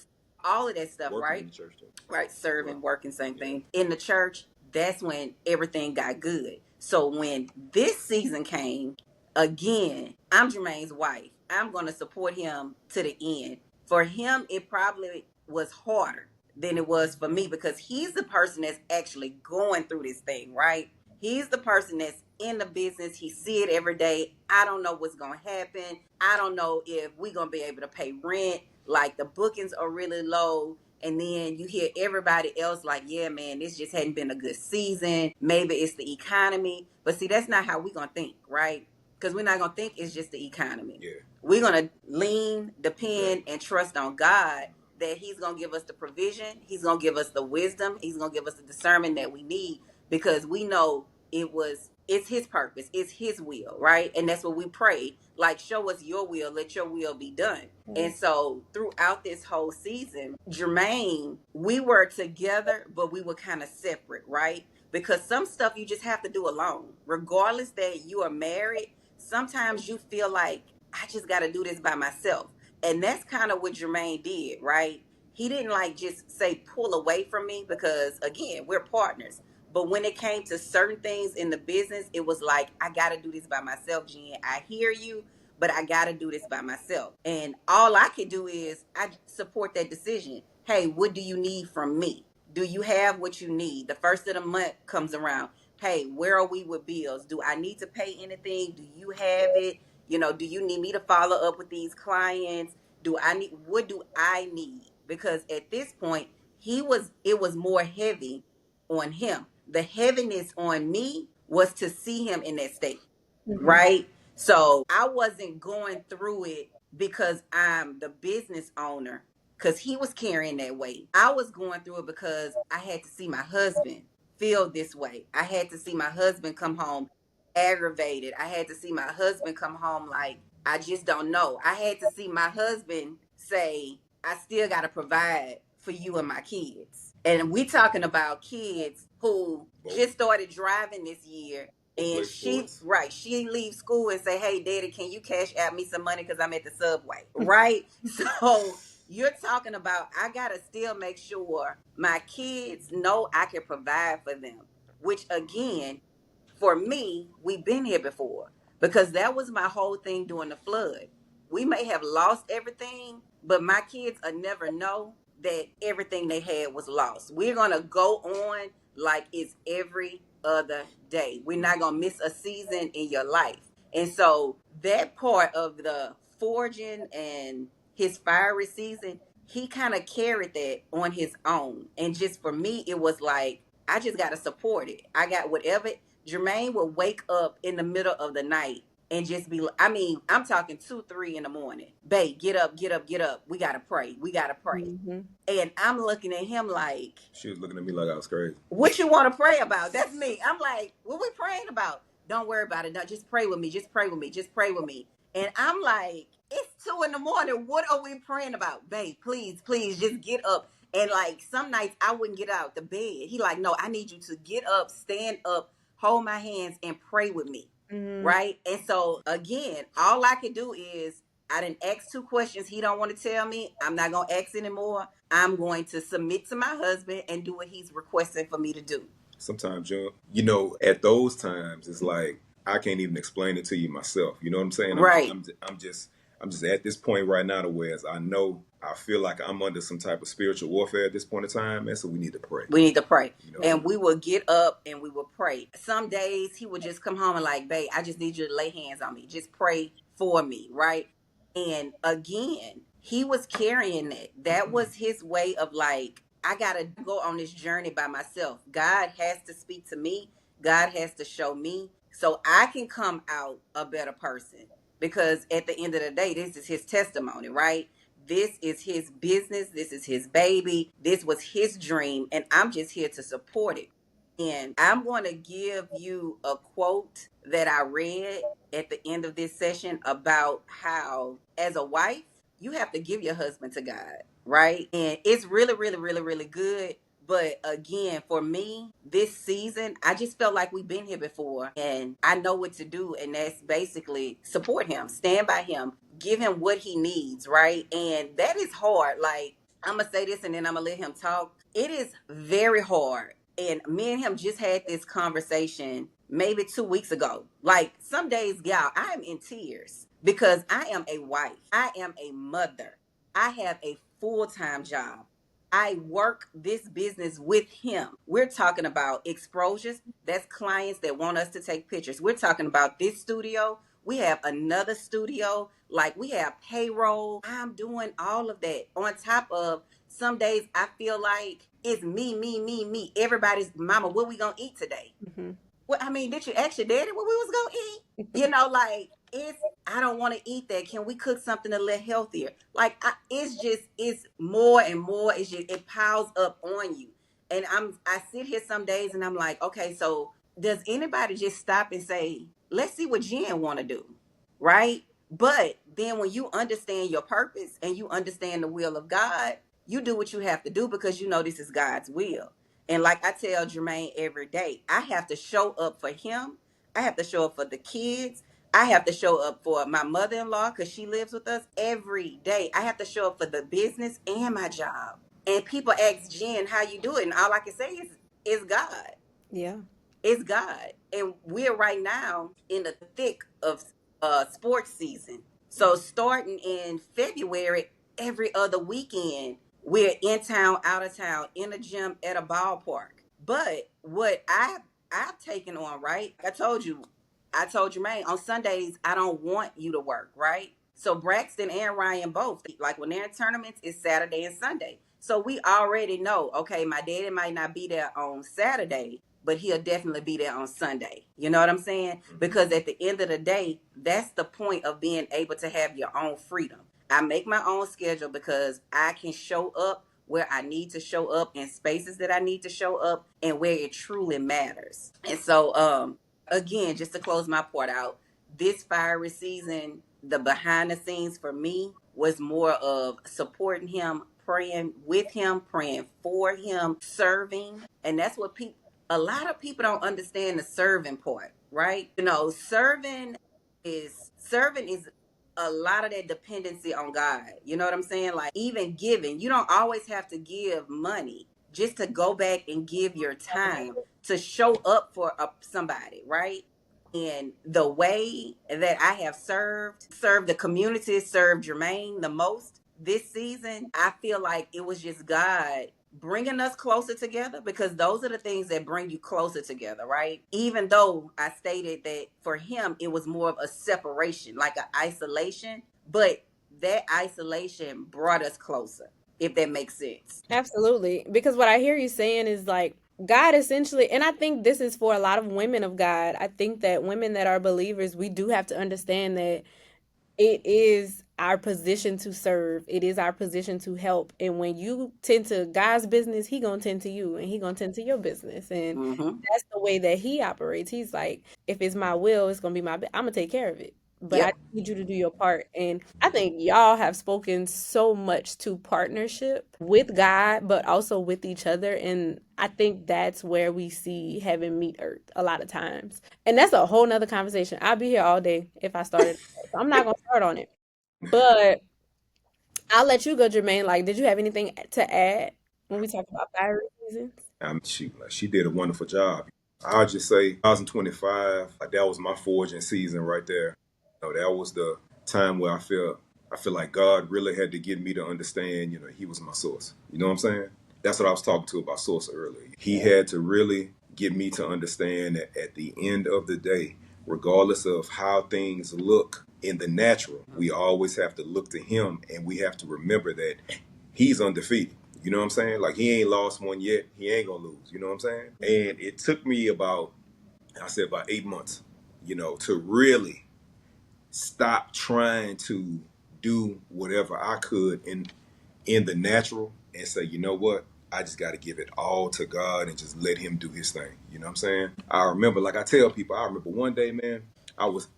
all of that stuff, working, right? In the church, right, serving, working, same thing. In the church, that's when everything got good. So when this season came, again, I'm Germaine's wife. I'm going to support him to the end. For him, it probably was harder than it was for me because he's the person that's actually going through this thing, right? He's the person that's in the business. He see it every day. I don't know what's going to happen. I don't know if we're going to be able to pay rent. Like the bookings are really low. And then you hear everybody else like, yeah, man, this just hadn't been a good season. Maybe it's the economy. But see, that's not how we're going to think, right? Because we're not going to think it's just the economy. Yeah. We're going to lean, depend, and trust on God that he's going to give us the provision. He's going to give us the wisdom. He's going to give us the discernment that we need because we know it's his purpose. It's his will, right? And that's what we pray. Like, show us your will. Let your will be done. And so throughout this whole season, Germaine, we were together, but we were kind of separate, right? Because some stuff you just have to do alone. Regardless that you are married, sometimes you feel like, I just got to do this by myself. And that's kind of what Germaine did, right? He didn't like just say pull away from me because, again, we're partners. But when it came to certain things in the business, it was like, I got to do this by myself, Jen. I hear you, but I got to do this by myself. And all I can do is I support that decision. Hey, what do you need from me? Do you have what you need? The first of the month comes around. Hey, where are we with bills? Do I need to pay anything? Do you have it? You know, do you need me to follow up with these clients? What do I need? Because at this point, it was more heavy on him. The heaviness on me was to see him in that state, right? So I wasn't going through it because I'm the business owner, because he was carrying that weight. I was going through it because I had to see my husband feel this way. I had to see my husband come home aggravated. I had to see my husband come home like, I just don't know. I had to see my husband say, I still got to provide for you and my kids. And we talking about kids who just started driving this year. And she leaves school and say, hey, daddy, can you cash out me some money because I'm at the Subway, right? So you're talking about, I got to still make sure my kids know I can provide for them, which again, for me, we've been here before because that was my whole thing during the flood. We may have lost everything, but my kids will never know that everything they had was lost. We're going to go on like it's every other day. We're not going to miss a season in your life. And so that part of the forging and his fiery season, he kind of carried that on his own. And just for me, it was like, I just got to support it. I got whatever. Germaine would wake up in the middle of the night and just be, I mean, I'm talking 2, 3 in the morning. Babe, get up, get up, get up. We got to pray. We got to pray. Mm-hmm. And I'm looking at him like, She was looking at me like I was crazy. what you want to pray about? That's me. I'm like, what we praying about? Don't worry about it. No, just pray with me. Just pray with me. Just pray with me. And I'm like, it's 2 in the morning. What are we praying about? Babe, please, please just get up. And like some nights I wouldn't get out the bed. He like, no, I need you to get up, stand up, hold my hands and pray with me. Mm-hmm. Right. And so again, all I can do is I didn't ask 2 questions he don't want to tell me. I'm not gonna ask anymore. I'm going to submit to my husband and do what he's requesting for me to do. Sometimes, you know, at those times, it's like I can't even explain it to you myself. You know what I'm saying? Right. I'm just at this point right now to where I feel like I'm under some type of spiritual warfare at this point in time, and so we need to pray. We need to pray. You know? And we will get up and we will pray. Some days he would just come home and like, babe, I just need you to lay hands on me. Just pray for me, right? And again, he was carrying that. That was his way of like, I got to go on this journey by myself. God has to speak to me. God has to show me so I can come out a better person. Because at the end of the day, this is his testimony, right? This is his business. This is his baby. This was his dream. And I'm just here to support it. And I'm going to give you a quote that I read at the end of this session about how, as a wife, you have to give your husband to God, right? And it's really, really, really, really good. But again, for me, this season, I just felt like we've been here before and I know what to do. And that's basically support him, stand by him, give him what he needs, right? And that is hard. Like, I'm going to say this and then I'm going to let him talk. It is very hard. And me and him just had this conversation maybe 2 weeks ago. Like, some days, y'all, I am in tears because I am a wife. I am a mother. I have a full-time job. I work this business with him. We're talking about exposures. That's clients that want us to take pictures. We're talking about this studio. We have another studio. Like, we have payroll. I'm doing all of that on top of some days I feel like it's me, me, me, me. Everybody's mama, what we gonna eat today? Mm-hmm. Well, I mean, did you ask your daddy what we was gonna eat? You know, like it's I don't want to eat that. Can we cook something a little healthier? Like it's more and more. It's just it piles up on you. And I sit here some days and I'm like, okay, so does anybody just stop and say, let's see what Jen want to do, right? But then when you understand your purpose and you understand the will of God, you do what you have to do because you know this is God's will. And like I tell Germaine every day, I have to show up for him. I have to show up for the kids. I have to show up for my mother-in-law because she lives with us every day. I have to show up for the business and my job. And people ask Jen how you do it. And all I can say is God. Yeah. It's God. And we're right now in the thick of sports season. So starting in February, every other weekend, we're in town, out of town, in a gym, at a ballpark. But what I've taken on, right? I told Jermaine on Sundays I don't want you to work, right? So Braxton and Ryan both, like when they're in tournaments, it's Saturday and Sunday. So we already know, okay, my daddy might not be there on Saturday, but he'll definitely be there on Sunday. You know what I'm saying? Because at the end of the day, that's the point of being able to have your own freedom. I make my own schedule because I can show up where I need to show up in spaces that I need to show up and where it truly matters. And so, again, just to close my part out, this fiery season, the behind the scenes for me was more of supporting him, praying with him, praying for him, serving. And that's what a lot of people don't understand the serving part, right? You know, serving is a lot of that dependency on God. You know what I'm saying? Like even giving, you don't always have to give money. just to go back and give your time to show up for somebody, right? And the way that I have served the community, served Germaine the most this season, I feel like it was just God bringing us closer together, because those are the things that bring you closer together, right? Even though I stated that for him, it was more of a separation, like an isolation, but that isolation brought us closer, if that makes sense. Absolutely. Because what I hear you saying is like God essentially, and I think this is for a lot of women of God. I think that women that are believers, we do have to understand that it is our position to serve. It is our position to help. And when you tend to God's business, he gonna tend to you and he gonna tend to your business. And Mm-hmm. that's the way that he operates. He's like, if it's my will, it's gonna be I'm gonna take care of it. But I Yep. need you to do your part. And I think y'all have spoken so much to partnership with God, but also with each other. And I think that's where we see heaven meet earth a lot of times. And that's a whole nother conversation. I'll be here all day if I started. So I'm not gonna start on it. But I'll let you go, Jermaine. Like, did you have anything to add when we talk about fiery seasons? Shoot, like she did a wonderful job. I'll just say 2025, like that was my forging season right there. That was the time where I feel like God really had to get me to understand, he was my source. You know what I'm saying? That's what I was talking to about source earlier. He had to really get me to understand that at the end of the day, regardless of how things look in the natural, we always have to look to him, and we have to remember that he's undefeated. You know what I'm saying? Like he ain't lost one yet. He ain't gonna lose. You know what I'm saying? And it took me about 8 months, to really stop trying to do whatever I could in the natural and say, you know what? I just got to give it all to God and just let him do his thing. You know what I'm saying? I remember, like I tell people, I remember one day, man, I was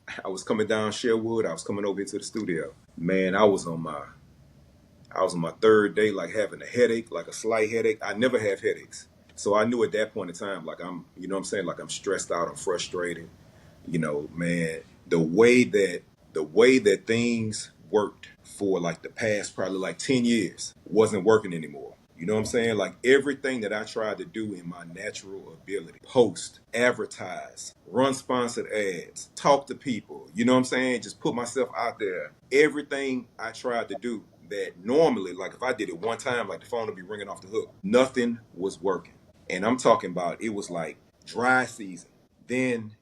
coming down Sherwood. I was coming over into the studio. Man, I was on my third day, like having a headache, like a slight headache. I never have headaches. So I knew at that point in time, like you know what I'm saying? Like I'm stressed out, I'm frustrated. Man, the way that things worked for like the past probably like 10 years wasn't working anymore. You know what I'm saying? Like everything that I tried to do in my natural ability, post, advertise, run sponsored ads, talk to people, you know what I'm saying? Just put myself out there. Everything I tried to do that normally, like if I did it one time, like the phone would be ringing off the hook. Nothing was working. And I'm talking about it was like dry season. Then,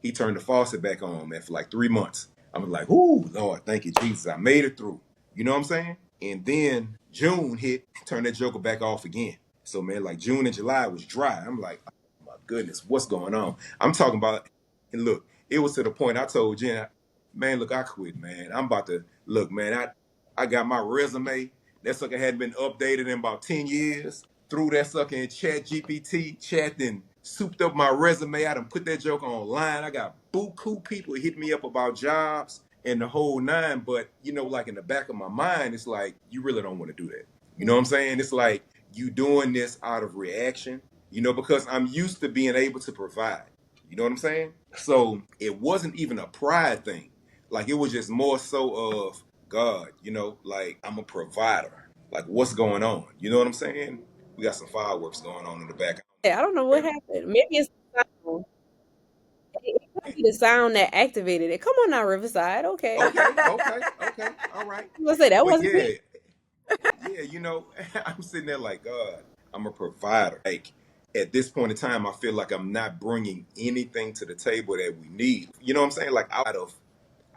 he turned the faucet back on, man, for like 3 months. I'm like, ooh, Lord, thank you, Jesus. I made it through. You know what I'm saying? And then June hit, turned that joker back off again. So, man, like June and July was dry. I'm like, oh, my goodness, what's going on? I'm talking about, and look, it was to the point I told Jen, man, look, I quit, man. I'm about to, look, man, I got my resume. That sucker hadn't been updated in about 10 years. Threw that sucker in Chat GPT, chat and souped up my resume. I done put that joke online. I got buku people hit me up about jobs and the whole nine. But, like in the back of my mind, it's like, you really don't want to do that. You know what I'm saying? It's like you doing this out of reaction, because I'm used to being able to provide. You know what I'm saying? So it wasn't even a pride thing. Like it was just more so of God, like I'm a provider. Like what's going on? You know what I'm saying? We got some fireworks going on in the back. Yeah, I don't know what happened. Maybe it's the sound. It could be the sound that activated it. Come on now, Riverside. Okay, okay. Okay, all right. I'm gonna say that But wasn't yeah, me. yeah, I'm sitting there like, God, I'm a provider. Like at this point in time, I feel like I'm not bringing anything to the table that we need. You know what I'm saying? Like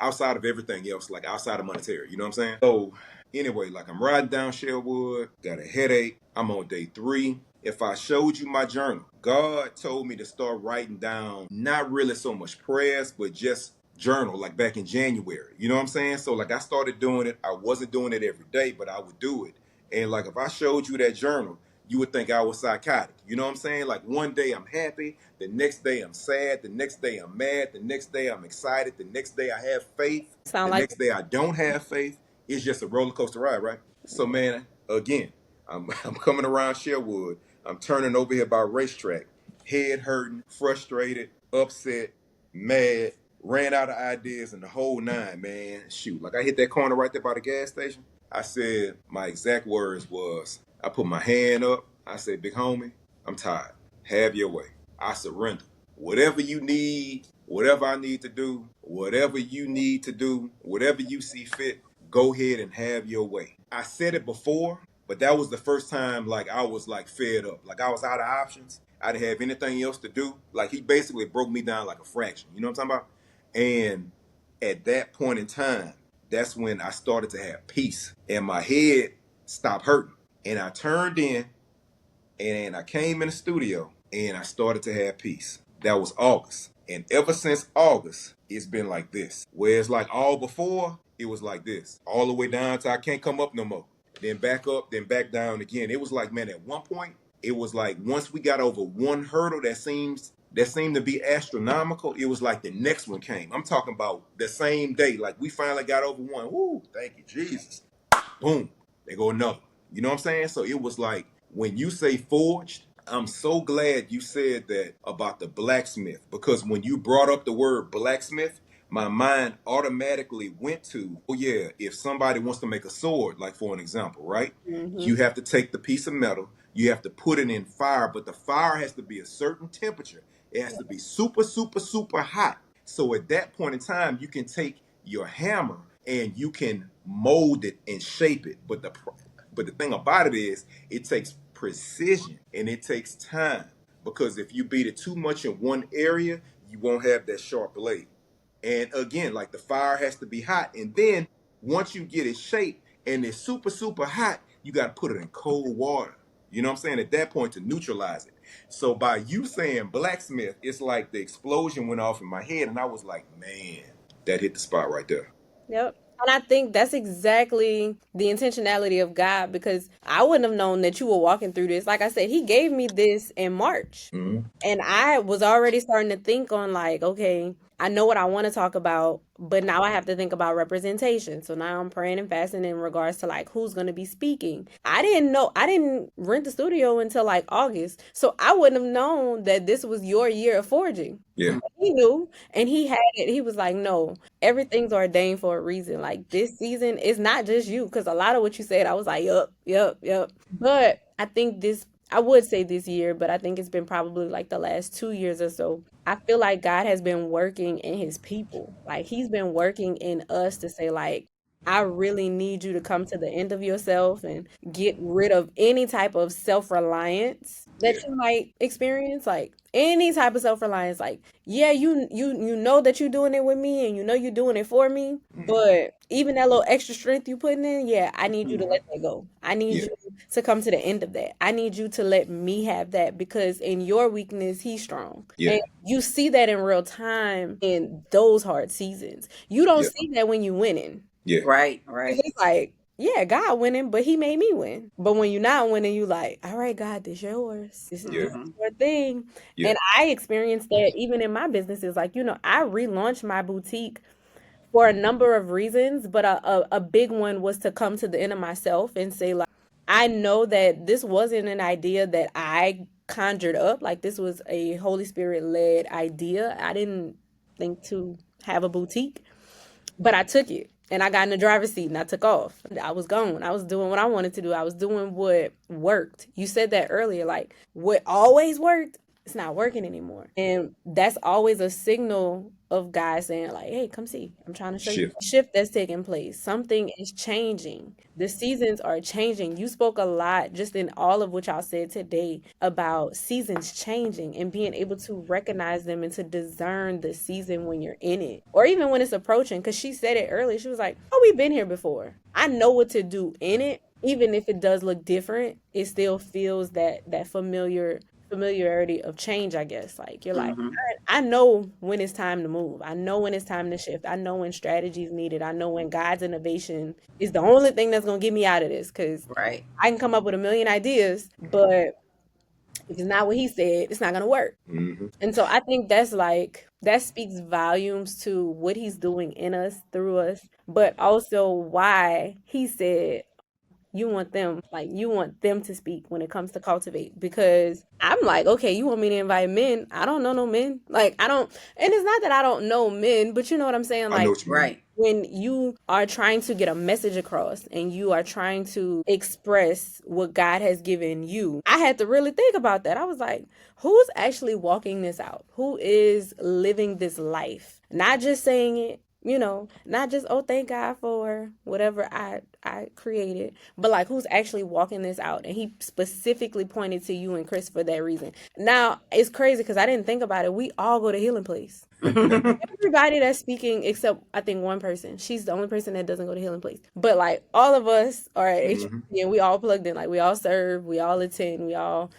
outside of everything else, like outside of monetary. You know what I'm saying? So anyway, like I'm riding down Sherwood, got a headache. I'm on day 3. If I showed you my journal, God told me to start writing down not really so much prayers, but just journal, like back in January. You know what I'm saying? So like I started doing it. I wasn't doing it every day, but I would do it. And like if I showed you that journal, you would think I was psychotic. You know what I'm saying? Like one day I'm happy, the next day I'm sad, the next day I'm mad, the next day I'm excited, the next day I have faith, Sound the like next day I don't have faith. It's just a roller coaster ride, right? So man, again, I'm coming around Sherwood. I'm turning over here by racetrack, head hurting, frustrated, upset, mad, ran out of ideas and the whole nine, man. Shoot, like I hit that corner right there by the gas station. I said my exact words was, I put my hand up I said, big homie, I'm tired. Have your way. I surrender. Whatever you need, whatever I need to do, whatever you need to do, whatever you see fit, go ahead and have your way. I said it before, but that was the first time like I was like fed up. Like I was out of options. I didn't have anything else to do. Like he basically broke me down like a fraction. You know what I'm talking about? And at that point in time, that's when I started to have peace. And my head stopped hurting. And I turned in and I came in the studio and I started to have peace. That was August. And ever since August, it's been like this. Whereas like all before, it was like this. All the way down to I can't come up no more. Then back up, then back down again. It was like, man, at one point, it was like once we got over one hurdle that seemed to be astronomical, it was like the next one came. I'm talking about the same day. Like we finally got over one. Woo, thank you, Jesus. Boom, they go another. You know what I'm saying? So it was like when you say forged, I'm so glad you said that about the blacksmith because when you brought up the word blacksmith, my mind automatically went to, oh yeah, if somebody wants to make a sword, like for an example, right? Mm-hmm. You have to take the piece of metal, you have to put it in fire, but the fire has to be a certain temperature. It has to be super, super, super hot. So at that point in time, you can take your hammer and you can mold it and shape it. But the thing about it is, it takes precision and it takes time because if you beat it too much in one area, you won't have that sharp blade. And again, like the fire has to be hot, and then once you get it shaped and it's super super hot, you got to put it in cold water. You know what I'm saying? At that point to neutralize it. So by you saying blacksmith, it's like the explosion went off in my head, and I was like, man, that hit the spot right there. Yep. And I think that's exactly the intentionality of God because I wouldn't have known that you were walking through this. Like I said, He gave me this in March. Mm-hmm. And I was already starting to think on, like, okay, I know what I want to talk about, but now I have to think about representation. So now I'm praying and fasting in regards to like who's going to be speaking. I didn't know, I didn't rent the studio until like August. So I wouldn't have known that this was your year of forging. Yeah, He knew and he had it. He was like, no, everything's ordained for a reason. Like this season is not just you. Cause a lot of what you said, I was like, yup, yup, yup. But I think this, I would say this year, but I think it's been probably like the last 2 years or so. I feel like God has been working in his people. Like he's been working in us to say, like, I really need you to come to the end of yourself and get rid of any type of self-reliance that yeah, you might experience. Like any type of self-reliance. Like, yeah, you know that you're doing it with me and you know you're doing it for me. mm-hmm. But even that little extra strength you putting in, yeah, I need you to Mm-hmm. let that go. I need Yeah, you to come to the end of that. I need you to let me have that because in your weakness, he's strong. yeah, And you see that in real time in those hard seasons. You don't yeah, see that when you winning. yeah, Right, 'Cause right. it's like, yeah, God winning, but he made me win. But when you're not winning, you like, all right, God, this yours. This yeah, is Mm-hmm. your thing. yeah, And I experienced that even in my businesses. Like, I relaunched my boutique for a number of reasons, but a big one was to come to the end of myself and say, like, I know that this wasn't an idea that I conjured up. Like, this was a Holy Spirit led idea. I didn't think to have a boutique, but I took it and I got in the driver's seat and I took off. I was gone. I was doing what I wanted to do. I was doing what worked. You said that earlier, like what always worked, it's not working anymore. And that's always a signal of God saying, like, hey, come see. I'm trying to show you shift. a shift that's taking place. Something is changing. The seasons are changing. You spoke a lot just in all of what y'all said today about seasons changing and being able to recognize them and to discern the season when you're in it or even when it's approaching. Because she said it earlier. She was like, oh, we've been here before. I know what to do in it. Even if it does look different, it still feels that familiarity of change, I guess. Like you're like, Mm-hmm. I know when it's time to move. I know when it's time to shift. I know when strategy is needed. I know when God's innovation is the only thing that's gonna get me out of this. Cause Right. I can come up with a million ideas, but if it's not what he said, it's not gonna work. Mm-hmm. And so I think that's like that speaks volumes to what he's doing in us, through us, but also why he said you want them to speak when it comes to cultivate. Because I'm like, okay, you want me to invite men? I don't know no men. Like I don't, and it's not that I don't know men, but you know what I'm saying? I know Like what you mean. Right. when you are trying to get a message across and you are trying to express what God has given you, I had to really think about that. I was like, who's actually walking this out? Who is living this life? Not just saying it, not just, oh, thank God for whatever I created, but like who's actually walking this out. And he specifically pointed to you and Chris for that reason. Now it's crazy because I didn't think about it. We all go to Healing Place. Everybody that's speaking except I think one person. She's the only person that doesn't go to Healing Place. But like all of us are at HBC and we all plugged in. Like we all serve, we all attend,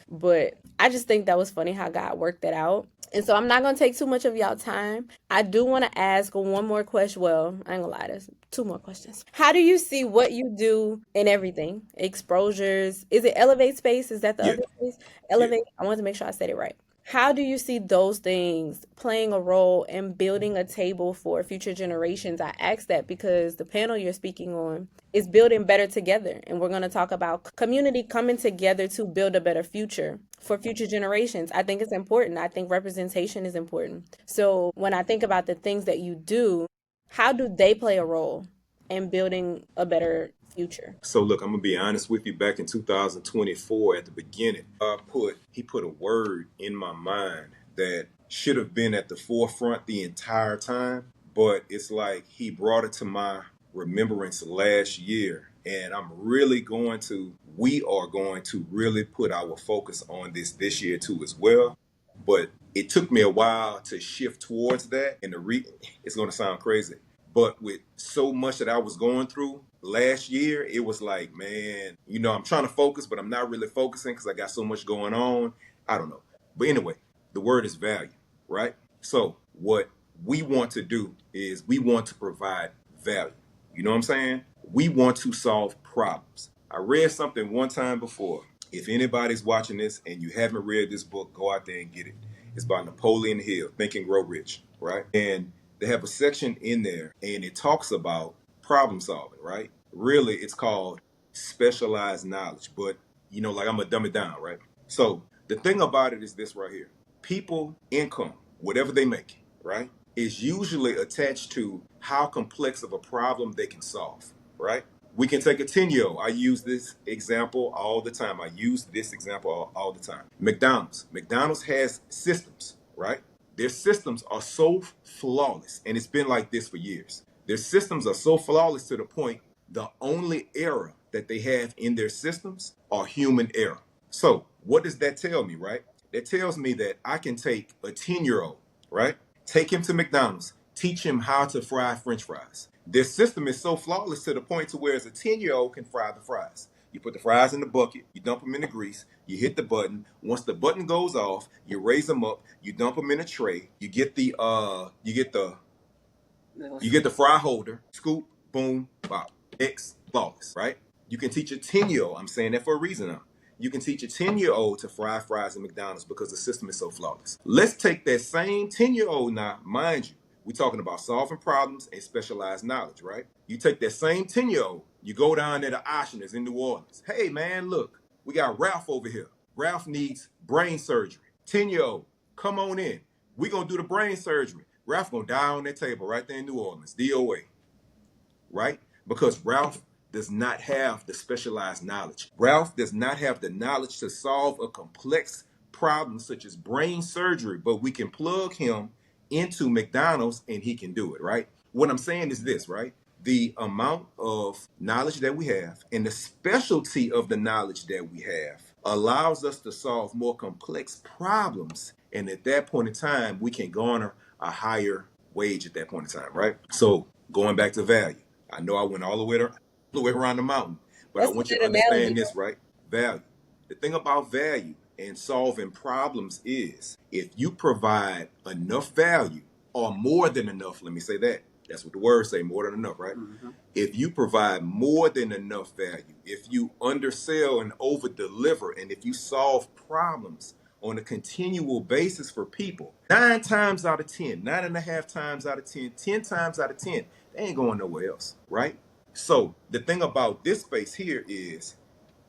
but I just think that was funny how God worked that out. And so I'm not gonna take too much of y'all time. I do want to ask one more question. Well, I ain't gonna lie, there's two more questions. How do you see what you do in everything? Exposures. Is it Elevate Space? Is that the Yeah, other space? yeah. Elevate. I wanted to make sure I said it right. How do you see those things playing a role in building a table for future generations? I ask that because the panel you're speaking on is building better together. And we're going to talk about community coming together to build a better future for future generations. I think it's important. I think representation is important. So when I think about the things that you do, how do they play a role in building a better future? So look, I'm gonna be honest with you. Back in 2024, at the beginning, he put a word in my mind that should have been at the forefront the entire time, but it's like he brought it to my remembrance last year, and we are going to really put our focus on this year too as well. But it took me a while to shift towards that, and it's gonna sound crazy, but with so much that I was going through last year, it was like, man, I'm trying to focus, but I'm not really focusing because I got so much going on. I don't know. But anyway, the word is value, right? So what we want to do is we want to provide value. You know what I'm saying? We want to solve problems. I read something one time before. If anybody's watching this and you haven't read this book, go out there and get it. It's by Napoleon Hill, Think and Grow Rich, right? And they have a section in there and it talks about problem solving, right? Really, it's called specialized knowledge, but like I'm gonna dumb it down, right? So the thing about it is this right here: people income, whatever they make, right, is usually attached to how complex of a problem they can solve, right? We can take a 10-year-old. I use this example all the time. All the time. McDonald's has systems, right? Their systems are so flawless, and it's been like this for years. Their systems are so flawless to the point the only error that they have in their systems are human error. So, what does that tell me, right? That tells me that I can take a 10-year-old, right? Take him to McDonald's, teach him how to fry French fries. Their system is so flawless to the point to where as a 10-year-old can fry the fries. You put the fries in the bucket, you dump them in the grease, you hit the button. Once the button goes off, you raise them up, you dump them in a tray, you get the fry holder, scoop, boom, bop. X flawless, right? You can teach a 10-year-old, I'm saying that for a reason now. You can teach a 10-year-old to fry fries at McDonald's because the system is so flawless. Let's take that same 10-year-old now, mind you, we're talking about solving problems and specialized knowledge, right? You take that same 10-year-old, you go down there to Oshner's in New Orleans. Hey man, look, we got Ralph over here. Ralph needs brain surgery. 10-year-old, come on in. We're gonna do the brain surgery. Ralph gonna die on that table right there in New Orleans, DOA, right? Because Ralph does not have the specialized knowledge. Ralph does not have the knowledge to solve a complex problem such as brain surgery, but we can plug him into McDonald's and he can do it, right? What I'm saying is this, right? The amount of knowledge that we have and the specialty of the knowledge that we have allows us to solve more complex problems. And at that point in time, we can garner a higher wage at that point in time, right? So going back to value, I know I went all the way around the mountain, but I That's a want you to good analogy. understand this, right? Value. The thing about value and solving problems is if you provide enough value or more than enough, let me say that. That's what the words say, more than enough, right? If you provide more than enough value, if you undersell and over deliver, and if you solve problems on a continual basis for people, 9 times out of 10, 9.5 times out of 10, 10 times out of 10, they ain't going nowhere else, right? So the thing about this space here is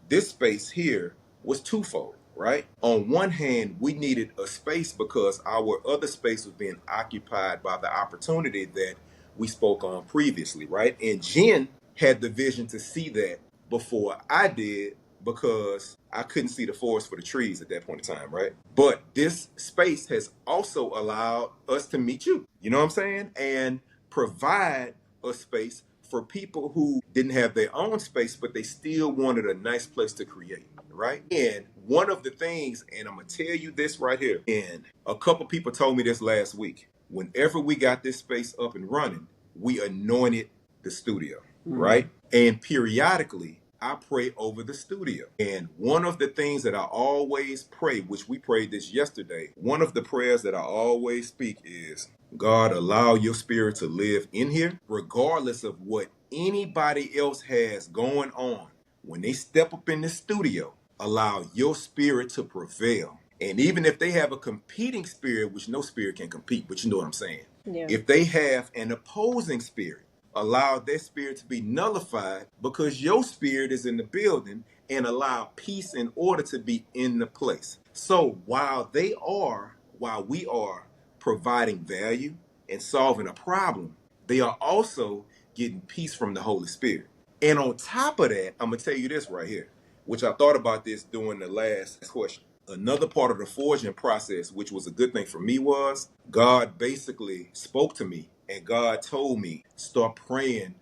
this space here was twofold, right? On one hand, we needed a space because our other space was being occupied by the opportunity that we spoke on previously, right? And Jen had the vision to see that before I did because I couldn't see the forest for the trees at that point in time, right? But this space has also allowed us to meet you, you know what I'm saying? And provide a space for people who didn't have their own space, but they still wanted a nice place to create, right? And one of the things, and I'm gonna tell you this right here, and a couple people told me this last week. Whenever we got this space up and running, we anointed the studio, right? And periodically, I pray over the studio. And one of the things that I always pray, which we prayed this yesterday, one of the prayers that I always speak is, God, allow your spirit to live in here, regardless of what anybody else has going on. When they step up in the studio, allow your spirit to prevail. And even if they have a competing spirit, which no spirit can compete, but you know what I'm saying. Yeah. If they have an opposing spirit, allow their spirit to be nullified because your spirit is in the building, and allow peace and order to be in the place. So while we are providing value and solving a problem, they are also getting peace from the Holy Spirit. And on top of that, I'm going to tell you this right here, which I thought about this during the last question. Another part of the forging process, which was a good thing for me, was God basically spoke to me and God told me, start praying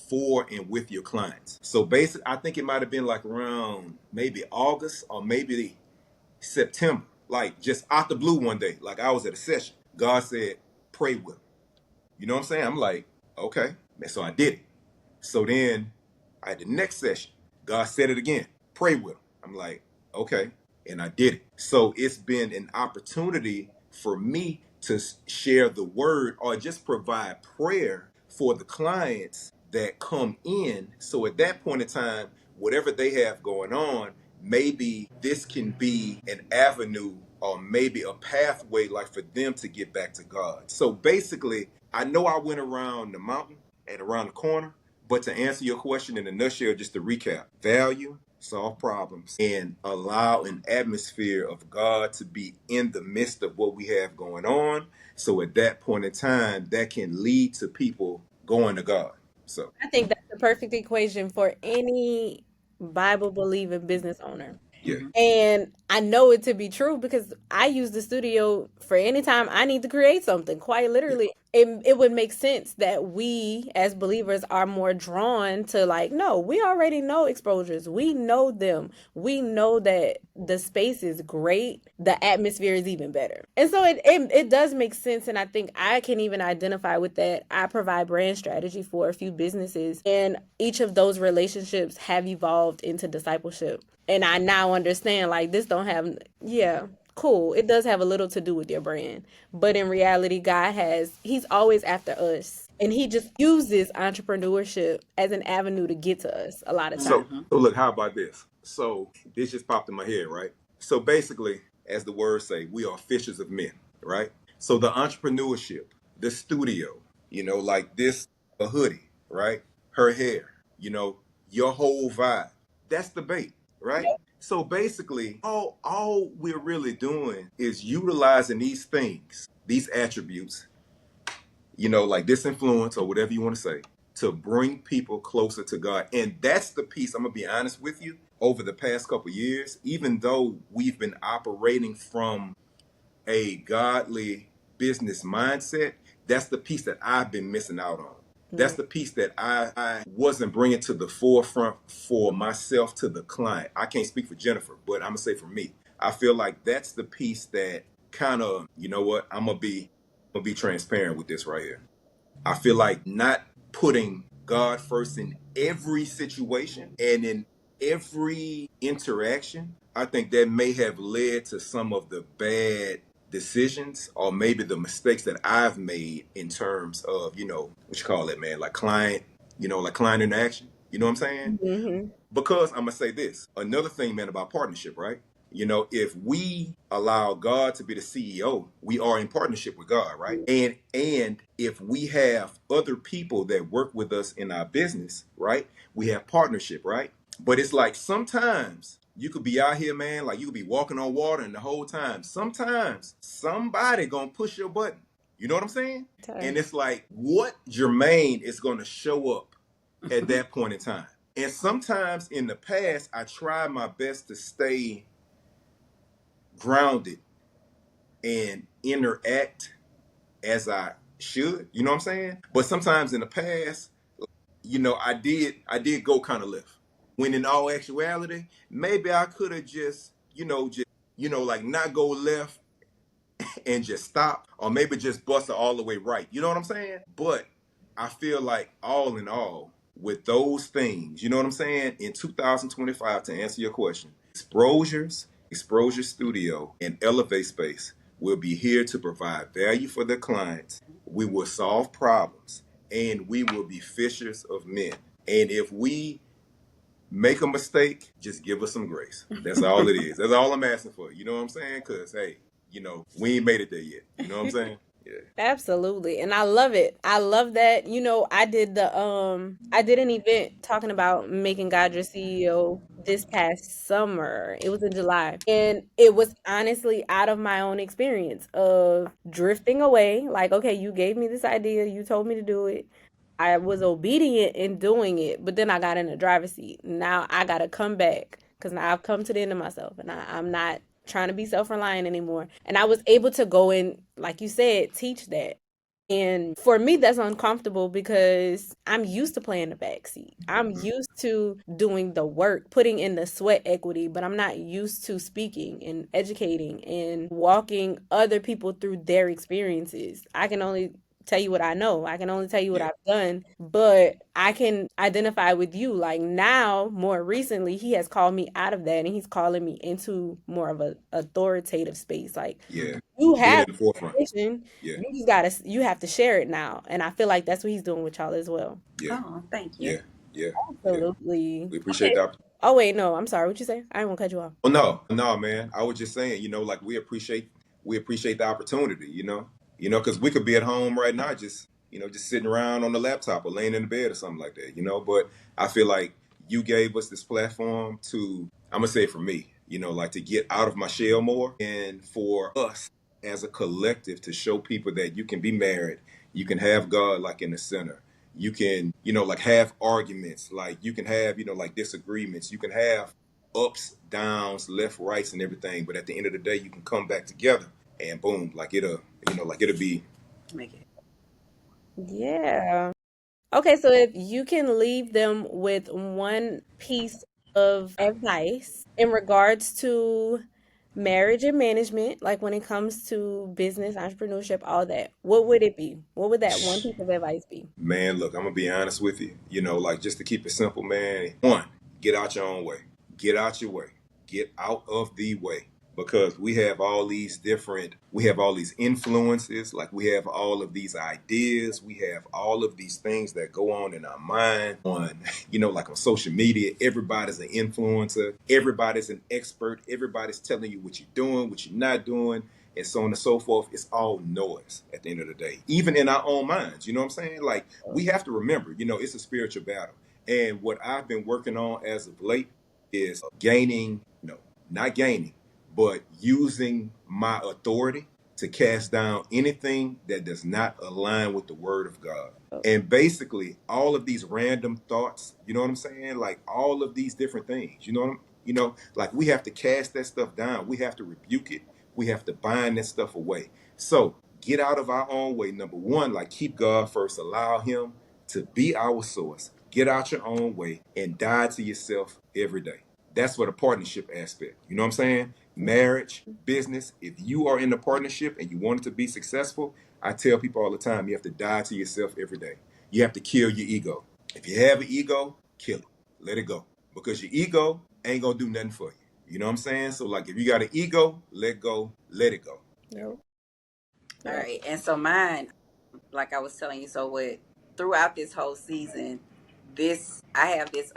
for and with your clients. So basically, I think it might have been like around maybe August or maybe September, like just out the blue one day, like I was at a session. God said, pray with them. You know what I'm saying? I'm like, okay. So I did it. So then at the next session, God said it again, pray with them. I'm like, okay. And I did it. So it's been an opportunity for me to share the word or just provide prayer for the clients that come in. So at that point in time, whatever they have going on, maybe this can be an avenue or maybe a pathway like for them to get back to God. So basically, I know I went around the mountain and around the corner, but to answer your question in a nutshell, just to recap, value, solve problems, and allow an atmosphere of God to be in the midst of what we have going on. So at that point in time, that can lead to people going to God. So I think that's the perfect equation for any Bible believing business owner. yeah. And I know it to be true because I use the studio for any time I need to create something. Quite Yeah. literally, it would make sense that we as believers are more drawn to like, no, we already know exposures. We know them. We know that the space is great. The atmosphere is even better. And so it does make sense. And I think I can even identify with that. I provide brand strategy for a few businesses, and each of those relationships have evolved into discipleship. And I now understand like this don't have, yeah, cool, it does have a little to do with your brand, but in reality he's always after us, and he just uses entrepreneurship as an avenue to get to us a lot of So, times. so look, how about this? So this just popped in my head, right? So basically, as the words say, we are fishers of men, right? So the entrepreneurship, the studio, like this, a hoodie, right? Her hair, your whole vibe. That's the bait, right? So basically, all we're really doing is utilizing these things, these attributes, like this influence or whatever you want to say, to bring people closer to God. And that's the piece, I'm going to be honest with you, over the past couple of years, even though we've been operating from a godly business mindset, that's the piece that I've been missing out on. That's the piece that I wasn't bringing to the forefront for myself to the client. I can't speak for Jennifer, but I'm going to say for me. I feel like that's the piece that kind of, you know what, I'm gonna be transparent with this right here. I feel like not putting God first in every situation and in every interaction, I think that may have led to some of the bad decisions or maybe the mistakes that I've made in terms of, what you call it, man, like client interaction. You know what I'm saying? Hmm. Because I'm gonna say this, another thing, man, about partnership, right? If we allow God to be the CEO, we are in partnership with God, right? And if we have other people that work with us in our business, right? We have partnership, right? But it's like sometimes you could be out here, man, like you could be walking on water and the whole time. Sometimes somebody gonna push your button. You know what I'm saying? Okay. And it's like, what Germaine is going to show up at that point in time? And sometimes in the past, I try my best to stay grounded and interact as I should. You know what I'm saying? But sometimes in the past, I did go kind of left. When in all actuality, maybe I could have like not go left and just stop, or maybe just bust it all the way right. You know what I'm saying? But I feel like all in all, with those things, you know what I'm saying? In 2025, to answer your question, Exposure Studio, and Elevate Space will be here to provide value for their clients. We will solve problems, and we will be fishers of men. And if we make a mistake, just give us some grace. That's all it is. That's all I'm asking for. You know what I'm saying? Because, hey, we ain't made it there yet. You know what I'm saying? Yeah. Absolutely. And I love it. I love that. I did an event talking about making God your CEO this past summer. It was in July. And it was honestly out of my own experience of drifting away. Like, okay, you gave me this idea, you told me to do it. I was obedient in doing it, but then I got in the driver's seat. Now I got to come back because now I've come to the end of myself and I'm not trying to be self reliant anymore. And I was able to go in, like you said, teach that. And for me, that's uncomfortable because I'm used to playing the back seat. I'm used to doing the work, putting in the sweat equity, but I'm not used to speaking and educating and walking other people through their experiences. I can only tell you what I know. I can only tell you what Yeah. I've done, but I can identify with you. Like now, more recently, he has called me out of that and he's calling me into more of a authoritative space. Like Yeah. you Being have in the forefront. information, Yeah. you have to share it now. And I feel like that's what he's doing with y'all as well. Yeah. Oh, thank you. Yeah. Yeah. Yeah. Absolutely. We appreciate Okay. the opportunity. Oh wait, no, I'm sorry. What you say? I didn't want to cut you off. Oh no, man. I was just saying, like we appreciate the opportunity, because we could be at home right now, just sitting around on the laptop or laying in the bed or something like that. But I feel like you gave us this platform to, I'm gonna say for me, like to get out of my shell more, and for us as a collective to show people that you can be married, you can have God like in the center. You can, like have arguments, like you can have, like disagreements. You can have ups, downs, left, rights, and everything. But at the end of the day, you can come back together and boom, like it'll be. Make it. Yeah. Okay, so if you can leave them with one piece of advice in regards to marriage and management, like when it comes to business, entrepreneurship, all that, what would it be? What would that one piece of advice be? Man, look, I'm gonna be honest with you. Like just to keep it simple, man. One, get out your own way. Get out your way. Get out of the way. Because we have all these influences, like we have all of these ideas, we have all of these things that go on in our mind like on social media. Everybody's an influencer, everybody's an expert, everybody's telling you what you're doing, what you're not doing, and so on and so forth. It's all noise at the end of the day, even in our own minds. You know what I'm saying? Like, we have to remember, it's a spiritual battle. And what I've been working on as of late is gaining, not gaining, but using my authority to cast down anything that does not align with the word of God. And basically, all of these random thoughts, you know what I'm saying? Like all of these different things, like we have to cast that stuff down. We have to rebuke it. We have to bind that stuff away. So get out of our own way. Number one, like keep God first. Allow Him to be our source. Get out your own way and die to yourself every day. That's for the partnership aspect. You know what I'm saying? Marriage, business. If you are in a partnership and you want it to be successful, I tell people all the time, you have to die to yourself every day. You have to kill your ego. If you have an ego, kill it. Let it go. Because your ego ain't gonna do nothing for you. You know what I'm saying? So like if you got an ego, let go, let it go. Yep. All Yep. right. And so mine, like I was telling you, so with throughout this whole season, this I have this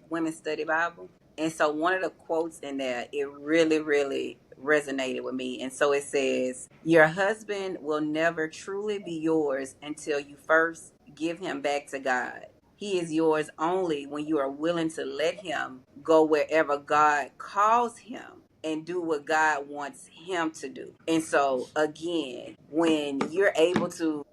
women's study Bible. And so one of the quotes in there, it really, really resonated with me. And so it says, your husband will never truly be yours until you first give him back to God. He is yours only when you are willing to let him go wherever God calls him and do what God wants him to do. And so, again, when you're able to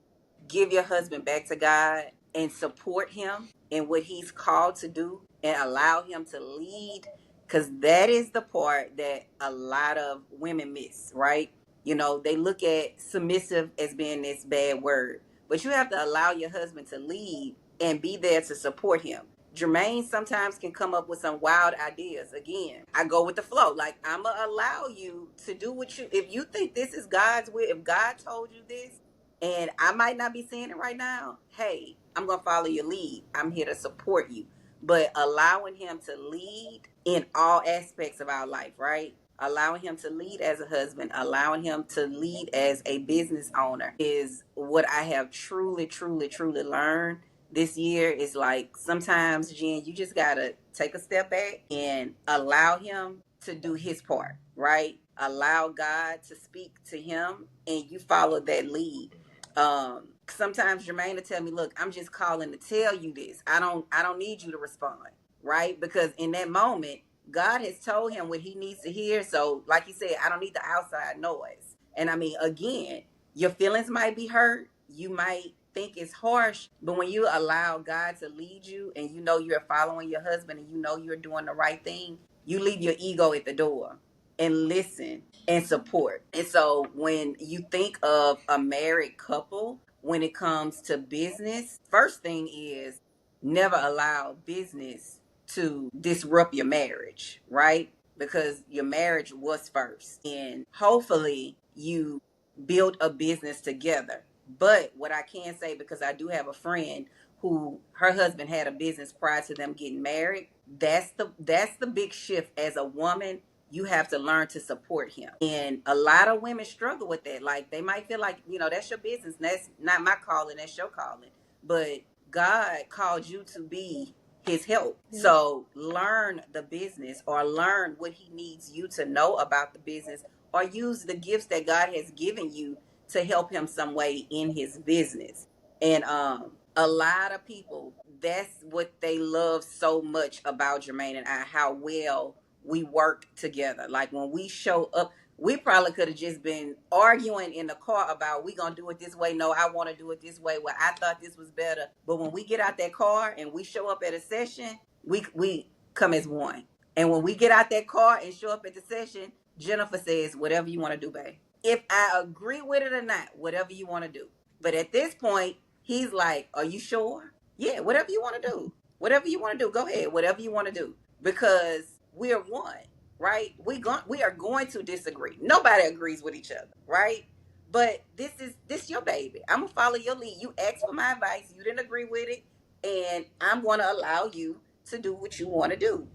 give your husband back to God and support him in what he's called to do and allow him to lead, because that is the part that a lot of women miss, right? You know, they look at submissive as being this bad word, but you have to allow your husband to lead and be there to support him. Jermaine sometimes can come up with some wild ideas. Again, I go with the flow. Like, I'm gonna allow you to do what you, if you think this is God's will, if God told you this, and I might not be seeing it right now, hey, I'm gonna follow your lead. I'm here to support you. But allowing him to lead in all aspects of our life, right? Allowing him to lead as a husband, allowing him to lead as a business owner is what I have truly, truly, truly learned this year. Is like, sometimes, Jen, you just gotta take a step back and allow him to do his part, right? Allow God to speak to him and you follow that lead. Sometimes Germaine will tell me, look, I'm just calling to tell you this. I don't need you to respond, right? Because in that moment, God has told him what he needs to hear. So, like you said, I don't need the outside noise. And I mean, again, your feelings might be hurt. You might think it's harsh, but when you allow God to lead you and you know you're following your husband and you know you're doing the right thing, you leave your ego at the door and listen and support. And so when you think of a married couple, when it comes to business, first thing is never allow business to disrupt your marriage, right? Because your marriage was first. And hopefully you build a business together. But what I can say, because I do have a friend who her husband had a business prior to them getting married, that's the big shift. As a woman, you have to learn to support him. And a lot of women struggle with that. Like, they might feel like, that's your business. That's not my calling, that's your calling. But God called you to be his help. Yeah. So learn the business, or learn what he needs you to know about the business, or use the gifts that God has given you to help him some way in his business. And a lot of people, that's what they love so much about Germaine and I, how well we work together. Like, when we show up, we probably could have just been arguing in the car about, we gonna do it this way. No, I want to do it this way. Well, I thought this was better. But when we get out that car and we show up at a session, we come as one. And when we get out that car and show up at the session, Jennifer says, whatever you want to do, babe. If I agree with it or not, whatever you want to do. But at this point, he's like, are you sure? Yeah, whatever you want to do. Whatever you want to do, go ahead. Whatever you want to do. Because we're one, right? We are going to disagree. Nobody agrees with each other, right? But this your baby. I'm gonna follow your lead. You asked for my advice. You didn't agree with it, and I'm gonna allow you to do what you want to do,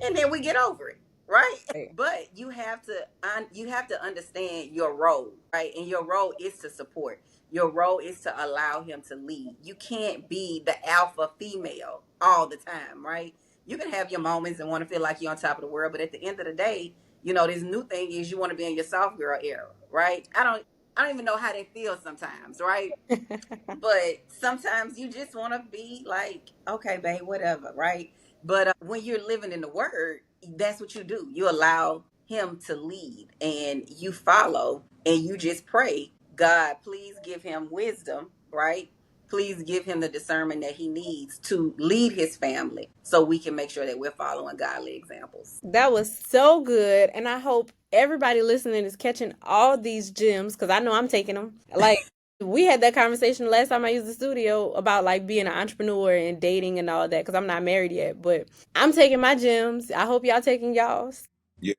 and then we get over it, right? But you have to understand your role, right? And your role is to support. Your role is to allow him to lead. You can't be the alpha female all the time, right? You can have your moments and want to feel like you're on top of the world, but at the end of the day, this new thing is you want to be in your soft girl era, right? I don't even know how they feel sometimes, right? But sometimes you just want to be like, okay, babe, whatever, right? But when you're living in the word, that's what you do. You allow him to lead and you follow and you just pray, God, please give him wisdom, right? Please give him the discernment that he needs to lead his family so we can make sure that we're following godly examples. That was so good. And I hope everybody listening is catching all these gems because I know I'm taking them. Like, we had that conversation last time I used the studio about like being an entrepreneur and dating and all that because I'm not married yet. But I'm taking my gems. I hope y'all taking y'all's. Yeah,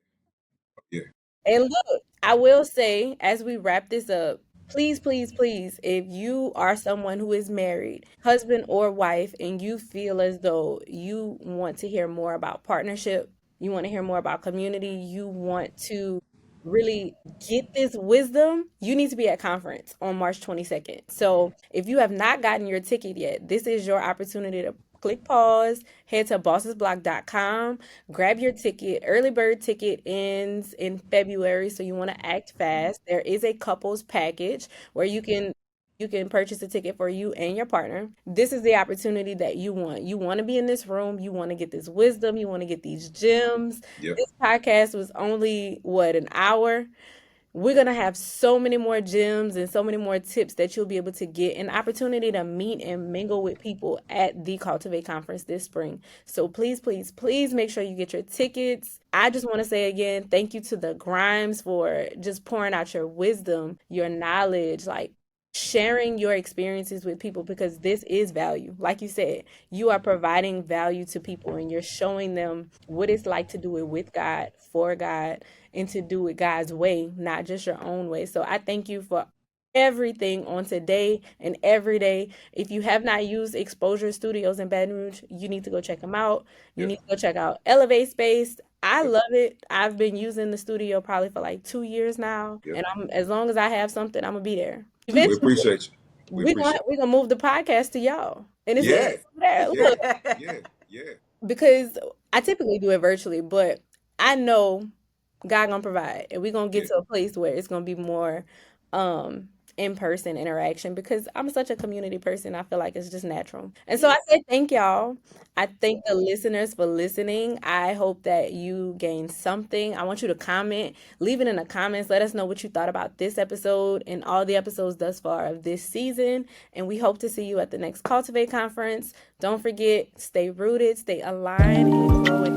yeah. And look, I will say as we wrap this up, please, please, please, if you are someone who is married, husband or wife, and you feel as though you want to hear more about partnership, you want to hear more about community, you want to really get this wisdom, you need to be at conference on March 22nd. So if you have not gotten your ticket yet, this is your opportunity to click pause, head to bossesblock.com, grab your ticket. Early bird ticket ends in February, so you want to act fast. There is a couples package where you can You can purchase a ticket for you and your partner. This is the opportunity that you want. You want to be in this room. You want to get this wisdom. You want to get these gems. Yep. This podcast was only, what, an hour? We're going to have so many more gems and so many more tips that you'll be able to get an opportunity to meet and mingle with people at the Cultivate Conference this spring. So please, please, please make sure you get your tickets. I just want to say again, thank you to the Grimes for just pouring out your wisdom, your knowledge, like sharing your experiences with people, because this is value. Like you said, you are providing value to people and you're showing them what it's like to do it with God, for God, and to do it God's way, not just your own way. So I thank you for everything on today and every day. If you have not used Exposure Studios in Baton Rouge, you need to go check them out. You Yep. need to go check out Elevate Space. I Yep. love it. I've been using the studio probably for like 2 years now, Yep. and I'm as long as I have something, I'm gonna be there. We Eventually, appreciate you. We appreciate we're gonna move the podcast to y'all, and it's you. gonna Yeah. Yes. be there. Yeah. Look, Yeah. Yeah. because I typically do it virtually, but I know God gonna provide, and we're gonna get Yeah. to a place where it's gonna be more um in-person interaction, because I'm such a community person. I feel like it's just natural. And so I Yes. say thank y'all. I thank the listeners for listening. I hope that you gain something. I want you to comment, leave it in the comments. Let us know what you thought about this episode and all the episodes thus far of this season. And we hope to see you at the next Cultivate Conference. Don't forget, stay rooted, stay aligned, and grow in